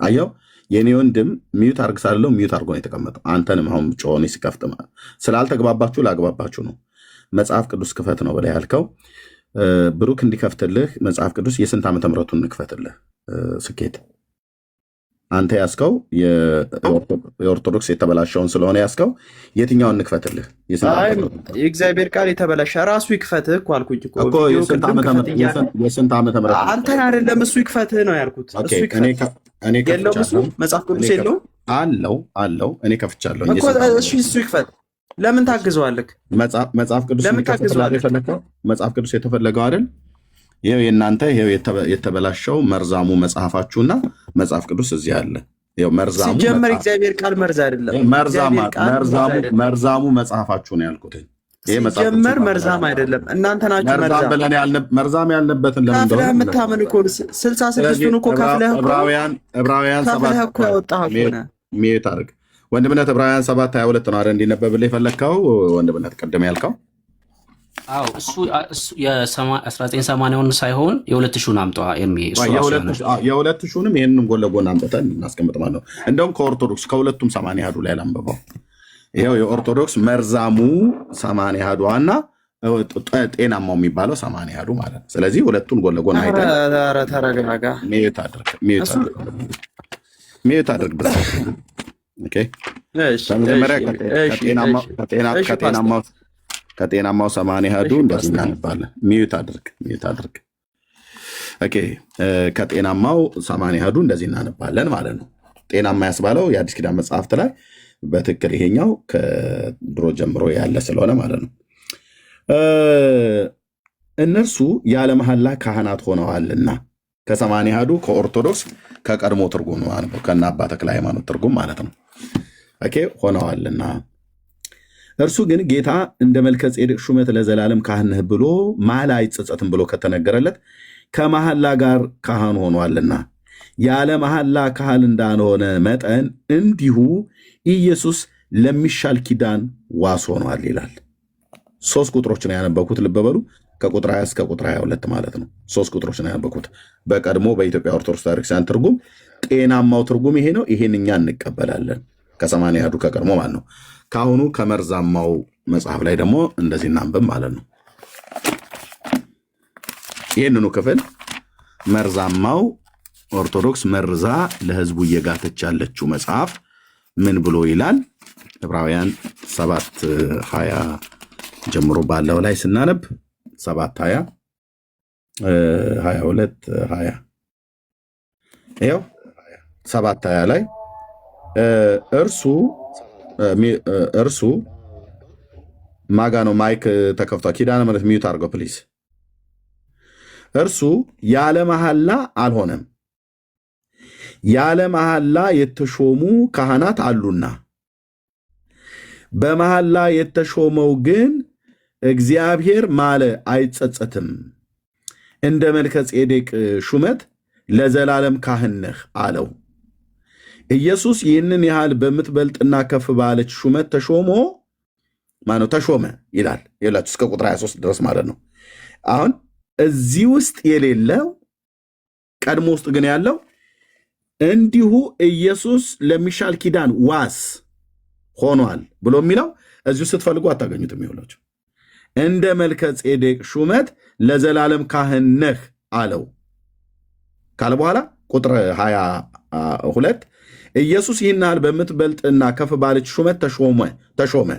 [SPEAKER 3] አየው የኔ ወንድም ሚዩት አርግ ሳለው ሚዩት አርጎ ነው የተቀመጠው። አንተንም አሁን ጮኔ ሲከፍት ስላልተግባባችሁ ላግባባችሁ ነው። መጽሐፍ ቅዱስ ክፈት ነው ብለህ ያልከው ብሩክ እንዲከፍትልህ መጽሐፍ ቅዱስ የስንት ዓመተ ምህረቱን እንክፈትልህ? ስኬት አንተ ያስከው የኦርቶዶክስ የተበላሸውን ስለሆነ ያስከው የትኛውን እንክፈትልህ?
[SPEAKER 2] የእግዚአብሔር ቃል የተበላሸ ራሱ ይክፈትህ እኮ አልኩኝ እኮ።
[SPEAKER 3] የስንት ዓመተ ምህረት
[SPEAKER 2] አንተን አይደለም እሱ ይክፈትህ ነው ያልኩት። እሱ ይክፈት የለውም እሱ መጽሐፍ ቅዱስ የለውም
[SPEAKER 3] አለው። እኔ ከፍቻለሁ
[SPEAKER 2] እኮ እሱ ይክፈት። ለምን ታግዘዋለህ?
[SPEAKER 3] መጽሐፍ ቅዱስ የተፈለገው አይደል? ይሄው የእናንተ ይሄው የተበላሸው መርዛሙ መጽሐፋችሁና መጽሐፍ ቅዱስ እዚህ አለ። ይሄው መርዛሙ
[SPEAKER 2] ሲጀመር እግዚአብሔር ቃል መርዝ አይደለም።
[SPEAKER 3] መርዛሙ መጽሐፋችሁ ነው ያልኩት። ይሄ
[SPEAKER 2] ሲጀመር መርዛም አይደለም። እናንተ ናችሁ
[SPEAKER 3] መርዛም ያልነበትን ለምን እንደሆነ
[SPEAKER 2] የምታምን እኮ 66ቱን እኮ ከፍለህ
[SPEAKER 3] ዕብራውያን 7
[SPEAKER 2] እኮ ያወጣህ እኮ ነው።
[SPEAKER 3] ሜት አድርግ ወንድምነት። ዕብራውያን 7:22 ነው አይደል እንዲነበብልህ የፈለግከው ወንድምነት? ቀደም ያልከው
[SPEAKER 5] አዎ እሱ የ1980ውን ሳይሆን የ2000ን አምጣ የሚል
[SPEAKER 3] የ2000ንም ይሄንን ጎን ለጎን አምጥተን እናስቀምጥ ማለት ነው። እንደውም ከኦርቶዶክስ ከሁለቱም 80 አሐዱ ላይ ላንበባው። ይሄው የኦርቶዶክስ መርዛሙ 80 አሐዱና ጤናማው የሚባለው 80 አሐዱ ማለት ነው። ስለዚህ ሁለቱን ጎን ለጎን አይተን
[SPEAKER 2] ተረጋጋ።
[SPEAKER 3] ሚዩት አድርግ ብለህ ኦኬ። በመጀመሪያ ከጤናማው 80 አሐዱ እንደዚህ እናነባለን። ሚዩት አድርግ። ኦኬ ከጤናማው 80 አሐዱ እንደዚህ እናነባለን ማለት ነው። ጤናማ ያስባለው የአዲስ ኪዳን መጽሐፍት ላይ በትክክል ይሄኛው ከድሮ ጀምሮ ያለ ስለሆነ ማለት ነው። እነርሱ ያለ መሐላ ካህናት ሆነዋልና ከ80 አሐዱ ከኦርቶዶክስ ከቀድሞ ትርጉም ማለት ነው፣ ከእነ አባ ተክለ ሃይማኖት ትርጉም ማለት ነው። ኦኬ ሆነዋልና እርሱ ግን ጌታ እንደ መልከ ጼዴቅ ሹመት ለዘላለም ካህን ነህ ብሎ መሐላ አይጸጸትም ብሎ ከተነገረለት ከመሐላ ጋር ካህን ሆኗልና ያለ መሐላ ካህን እንዳልሆነ መጠን እንዲሁ ኢየሱስ ለሚሻል ኪዳን ዋስ ሆኗል ይላል። 3 ቁጥሮች ነው ያነበብኩት። ልብ በሉ ከቁጥር 20 እስከ ቁጥር 22 ማለት ነው። 3 ቁጥሮች ነው ያነበብኩት። በቀድሞ በኢትዮጵያ ኦርቶዶክስ ቤተክርስቲያን ትርጉም ጤናማው ትርጉም ይሄ ነው። ይሄን እኛ እንቀበላለን። ከ80 አሐዱ ከቀድሞ ማለት ነው። ከአሁኑ ከመርዛማው መጽሐፍ ላይ ደግሞ እንደዚህ እናንብብ ማለት ነው። ይህንኑ ክፍል መርዛማው ኦርቶዶክስ መርዛ ለሕዝቡ እየጋተች ያለችው መጽሐፍ ምን ብሎ ይላል? ዕብራውያን 7:20 ጀምሮ ባለው ላይ ስናነብ 7:20 22:20 ይኸው 7:20 ላይ እርሱ ማጋ ነው። ማይክ ተከፍቷል። ኪዳነ ምሕረት ሚዩት አድርገው ፕሊዝ። እርሱ ያለ መሐላ አልሆነም፣ ያለ መሐላ የተሾሙ ካህናት አሉና፣ በመሐላ የተሾመው ግን እግዚአብሔር ማለ አይጸጸትም፣ እንደ መልከ ጼዴቅ ሹመት
[SPEAKER 1] ለዘላለም ካህን ነህ አለው። ኢየሱስ ይህንን ያህል በምትበልጥና ከፍ ባለች ሹመት ተሾመ ይላል። ይላችሁ እስከ ቁጥር 23 ድረስ ማለት ነው። አሁን እዚህ ውስጥ የሌለው ቀድሞ ውስጥ ግን ያለው እንዲሁ ኢየሱስ ለሚሻል ኪዳን ዋስ ሆኗል ብሎ የሚለው እዚሁ ስትፈልጉ አታገኙትም። ይኸውላችሁ እንደ መልከ ጼዴቅ ሹመት ለዘላለም ካህን ነህ አለው ካለ በኋላ ቁጥር 22 ኢየሱስ ይህን ያህል በምትበልጥና ከፍ ባለች ሹመት ተሾመ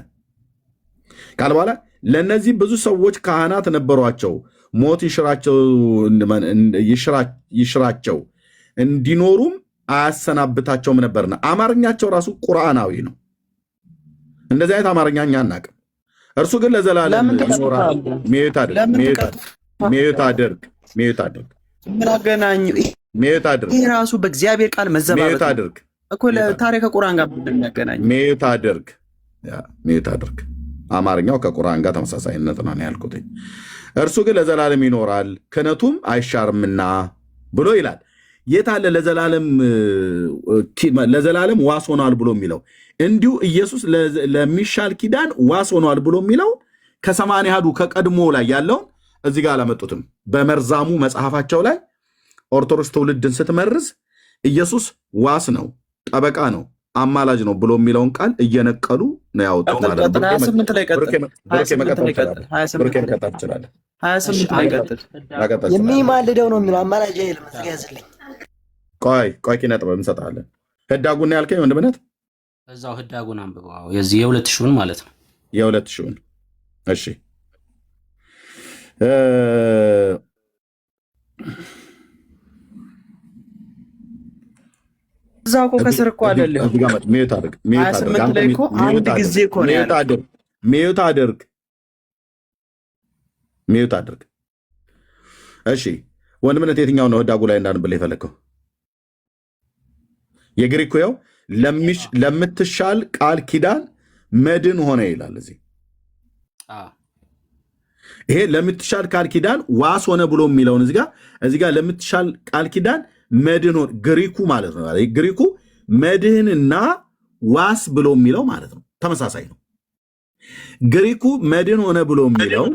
[SPEAKER 1] ካለ በኋላ ለእነዚህ ብዙ ሰዎች ካህናት ነበሯቸው፣ ሞት ይሽራቸው እንዲኖሩም አያሰናብታቸውም ነበርና። አማርኛቸው ራሱ ቁርአናዊ ነው። እንደዚህ አይነት አማርኛ እኛ አናውቅም። እርሱ ግን ለዘላለም ይኖራል። ሚዩት አድርግ።
[SPEAKER 2] ይህ ራሱ በእግዚአብሔር ቃል መዘባበት
[SPEAKER 1] አድርግ
[SPEAKER 2] እኮ ለታሪክ ከቁርአን ጋር እንደሚያገናኝ
[SPEAKER 1] ሚዩት አድርግ። አማርኛው ከቁርአን ጋር ተመሳሳይነት ነው ያልኩት። እርሱ ግን ለዘላለም ይኖራል ክህነቱም አይሻርምና ብሎ ይላል። የት አለ ለዘላለም ዋስ ሆኗል ብሎ የሚለው? እንዲሁ ኢየሱስ ለሚሻል ኪዳን ዋስ ሆኗል ብሎ የሚለው ከሰማንያ አሐዱ ከቀድሞ ላይ ያለውን እዚህ ጋር አላመጡትም። በመርዛሙ መጽሐፋቸው ላይ ኦርቶዶክስ ትውልድን ስትመርዝ ኢየሱስ ዋስ ነው፣ ጠበቃ ነው፣ አማላጅ ነው ብሎ የሚለውን ቃል እየነቀሉ ነው ያወጡት ማለት ነው።
[SPEAKER 2] 28 ላይ ቀጥል።
[SPEAKER 6] የሚማልደው ነው የሚለው አማላጅ ያዝልኝ።
[SPEAKER 1] ቆይ ኪነ ጥበብ እንሰጣለን። ህዳጉን ያልከኝ ወንድምነት
[SPEAKER 5] እዛው ህዳጉን አንብበው የዚህ የ2000ን ማለት ነው።
[SPEAKER 1] የ2000ን እሺ
[SPEAKER 2] እዛው እኮ ከስር እኮ አይደለም።
[SPEAKER 1] ሚዩት አድርግ። እሺ ወንድምነት የትኛው ነው ህዳጉ ላይ እንዳንብልህ የፈለግከው? የግሪኩ ያው ለምትሻል ቃል ኪዳን መድን ሆነ ይላል። ይሄ ለምትሻል ቃል ኪዳን ዋስ ሆነ ብሎ የሚለውን እዚህ ጋር ለምትሻል ቃል ኪዳን መድን ሆነ ግሪኩ ማለት ነው። ግሪኩ መድህንና ዋስ ብሎ የሚለው ማለት ነው፣ ተመሳሳይ ነው። ግሪኩ መድን ሆነ ብሎ የሚለው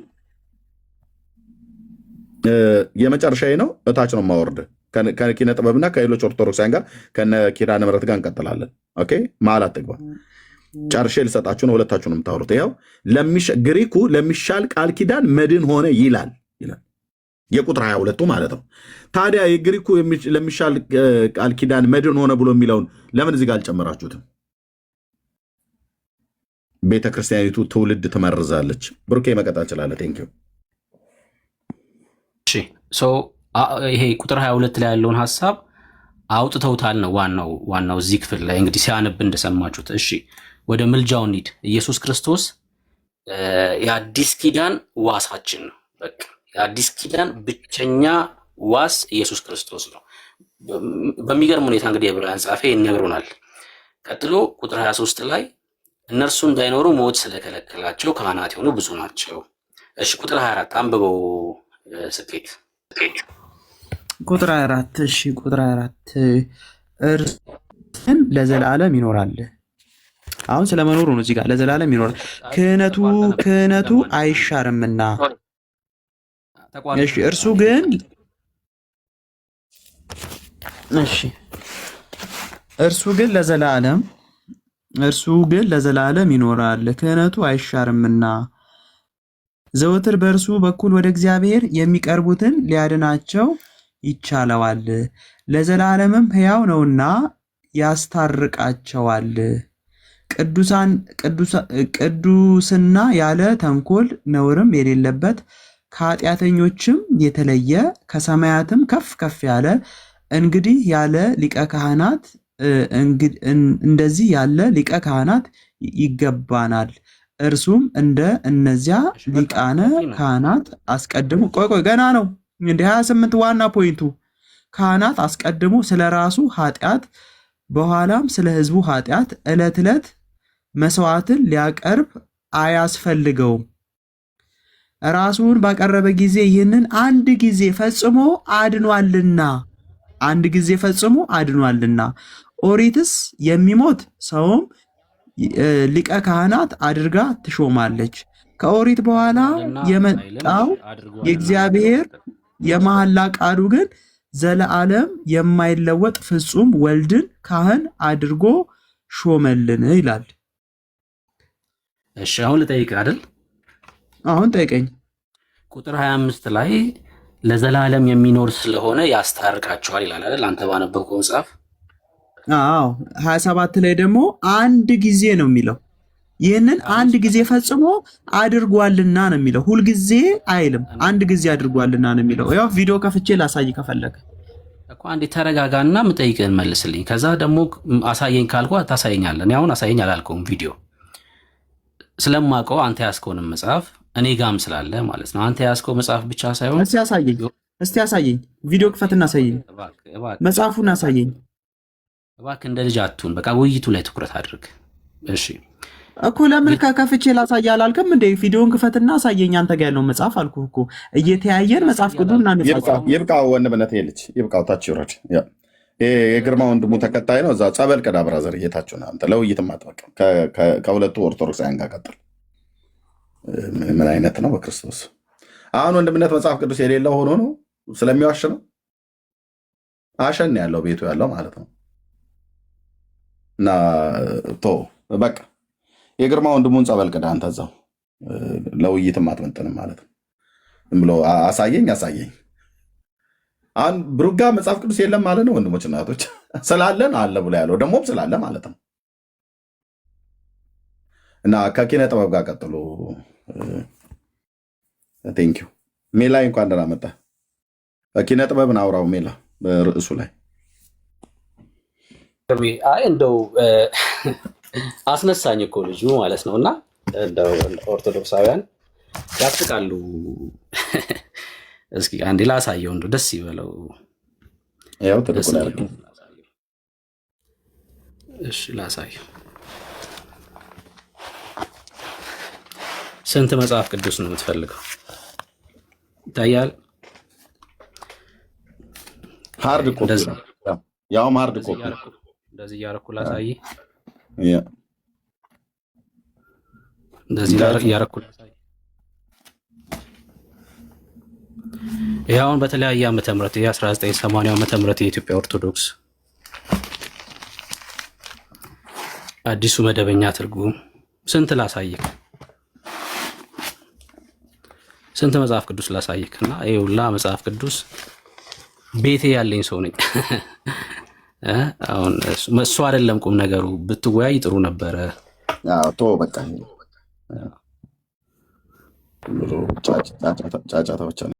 [SPEAKER 1] የመጨረሻ ነው። እታች ነው ማወርድ ከኪነ ጥበብና ከሌሎች ኦርቶዶክሳውያን ጋር ከነ ኪዳነ ምሕረት ጋር እንቀጥላለን። ኦኬ መሀል አትግባ። ጨርሼ ልሰጣችሁ ነው። ሁለታችሁ ነው የምታወሩት። ይኸው ግሪኩ ለሚሻል ቃል ኪዳን መድን ሆነ ይላል የቁጥር 22 ማለት ነው። ታዲያ የግሪኩ ለሚሻል ቃል ኪዳን መድን ሆነ ብሎ የሚለውን ለምን እዚህ ጋር አልጨመራችሁትም? ቤተክርስቲያኒቱ ትውልድ ትመርዛለች። ብሩኬ መቀጠል ትችላለህ። ቴንክ ዩ።
[SPEAKER 5] ይሄ ቁጥር 22 ላይ ያለውን ሀሳብ አውጥተውታል ነው ዋናው እዚህ ክፍል ላይ እንግዲህ ሲያነብ እንደሰማችሁት። እሺ ወደ ምልጃው እንሂድ። ኢየሱስ ክርስቶስ የአዲስ ኪዳን ዋሳችን ነው። በቃ የአዲስ ኪዳን ብቸኛ ዋስ ኢየሱስ ክርስቶስ ነው። በሚገርም ሁኔታ እንግዲህ የዕብራውያን ጻፊ ይነግሩናል። ቀጥሎ ቁጥር 23 ላይ እነርሱ እንዳይኖሩ ሞት ስለከለከላቸው ካህናት የሆኑ ብዙ ናቸው። እሺ ቁጥር 24 አንብበው ስኬት
[SPEAKER 2] ቁጥር 24 እሺ ቁጥር 24 እርሱም ለዘላለም ይኖራል። አሁን ስለመኖሩ ነው እዚህ ጋር ለዘላለም ይኖራል፣ ክህነቱ አይሻርምና። እሺ እርሱ ግን ለዘላለም ይኖራል፣ ክህነቱ አይሻርምና ዘወትር በእርሱ በኩል ወደ እግዚአብሔር የሚቀርቡትን ሊያድናቸው ይቻለዋል፣ ለዘላለምም ሕያው ነውና ያስታርቃቸዋል። ቅዱስና ያለ ተንኮል ነውርም የሌለበት ከኃጢአተኞችም የተለየ ከሰማያትም ከፍ ከፍ ያለ እንደዚህ ያለ ሊቀ ካህናት ይገባናል። እርሱም እንደ እነዚያ ሊቃነ ካህናት አስቀድሞ ገና ነው እንደ 28 ዋና ፖይንቱ ካህናት አስቀድሞ ስለ ራሱ ኃጢአት በኋላም ስለ ሕዝቡ ኃጢአት ዕለት ዕለት መስዋዕትን ሊያቀርብ አያስፈልገውም። ራሱን ባቀረበ ጊዜ ይህንን አንድ ጊዜ ፈጽሞ አድኗልና አንድ ጊዜ ፈጽሞ አድኗልና። ኦሪትስ የሚሞት ሰውም ሊቀ ካህናት አድርጋ ትሾማለች። ከኦሪት በኋላ የመጣው የእግዚአብሔር የመሐላ ቃሉ ግን ዘለዓለም የማይለወጥ ፍጹም ወልድን ካህን አድርጎ ሾመልን ይላል።
[SPEAKER 5] እሺ አሁን ልጠይቅ አይደል?
[SPEAKER 2] አሁን ጠይቀኝ።
[SPEAKER 5] ቁጥር 25 ላይ ለዘላለም የሚኖር ስለሆነ ያስታርቃቸዋል ይላል አይደል? አንተ ባነበብከው መጽሐፍ።
[SPEAKER 2] አዎ 27 ላይ ደግሞ አንድ ጊዜ ነው የሚለው። ይህንን አንድ ጊዜ ፈጽሞ አድርጓልና ነው የሚለው። ሁልጊዜ አይልም፣ አንድ ጊዜ አድርጓልና ነው የሚለው። ያው ቪዲዮ ከፍቼ ላሳይ ከፈለገ
[SPEAKER 5] እኮ። አንዴ ተረጋጋና የምጠይቅህን መልስልኝ። ከዛ ደግሞ አሳየኝ ካልኩ ታሳየኛለህ። እኔ አሁን አሳየኝ አላልከውም። ቪዲዮ ስለማውቀው አንተ ያዝከውንም መጽሐፍ እኔ ጋም ስላለ ማለት ነው። አንተ ያዝከው መጽሐፍ ብቻ ሳይሆን
[SPEAKER 2] እስቲ አሳየኝ። ቪዲዮ ክፈትና አሳየኝ። መጽሐፉን አሳየኝ
[SPEAKER 5] እባክህ። እንደ ልጅ አትሁን። በቃ ውይይቱ ላይ ትኩረት አድርግ። እሺ
[SPEAKER 2] እኮ ለምን ከፍቼ ላሳይ አላልክም እንዴ? ቪዲዮን ክፈትና አሳየኝ አንተ ጋር ያለውን መጽሐፍ አልኩህ እኮ። እየተያየን መጽሐፍ ቅዱስ እናነጻጽ።
[SPEAKER 3] ይብቃው ወንድምነት ልጅ ይብቃው። ታች ይውረድ። የግርማ ወንድሙ ተከታይ ነው። እዛ ጸበል ቅዳ ብራዘር እየታችሁ ነው። አንተ ለውይይትም አጥበቅ። ከሁለቱ ኦርቶዶክሳውያን ጋር ቀጥል። ምን አይነት ነው በክርስቶስ? አሁን ወንድምነት መጽሐፍ ቅዱስ የሌለው ሆኖ ነው ስለሚዋሽ ነው። አሸን ያለው ቤቱ ያለው ማለት ነው። እና ቶ በቃ የግርማ ወንድሙን ጸበል ቅዳ አንተ እዛው። ለውይይትም አትመጥንም ማለት ነው። ዝም ብሎ አሳየኝ። አሁን ብሩጋ መጽሐፍ ቅዱስ የለም ማለት ነው። ወንድሞች እናቶች ስላለን አለ ብሎ ያለው ደግሞም ስላለ ማለት ነው። እና ከኪነ ጥበብ ጋር ቀጥሎ ቴንኪው ሜላ እንኳን ደህና መጣ። ኪነ ጥበብን አውራው ሜላ በርዕሱ ላይ
[SPEAKER 5] አይ እንደው አስነሳኝ እኮ ልጁ ማለት ነው። እና እንደው ኦርቶዶክሳውያን ያስቃሉ። እስኪ አንዴ ላሳየው፣ እንደው ደስ ይበለው።
[SPEAKER 3] ያው ተደቆላል።
[SPEAKER 5] እሺ ላሳየው። ስንት መጽሐፍ ቅዱስ ነው የምትፈልገው? ይታያል።
[SPEAKER 3] ሃርድ ኮፒ ያው ሃርድ ኮፒ
[SPEAKER 5] እንደዚህ እያደረኩ ላሳይ።
[SPEAKER 3] ያ
[SPEAKER 5] እንደዚህ እያደረኩ ላሳይ። ያውን በተለያየ ዓመተ ምህረት የ1980 ዓመተ ምህረት የኢትዮጵያ ኦርቶዶክስ አዲሱ መደበኛ ትርጉም ስንት ላሳይክ? ስንት መጽሐፍ ቅዱስ ላሳይክ? እና ይኸውላ መጽሐፍ ቅዱስ ቤቴ ያለኝ ሰው ነኝ። አሁን እሱ አይደለም ቁም ነገሩ። ብትወያይ ጥሩ ነበረ።
[SPEAKER 3] ቶ በቃ ጫጫታ ብቻ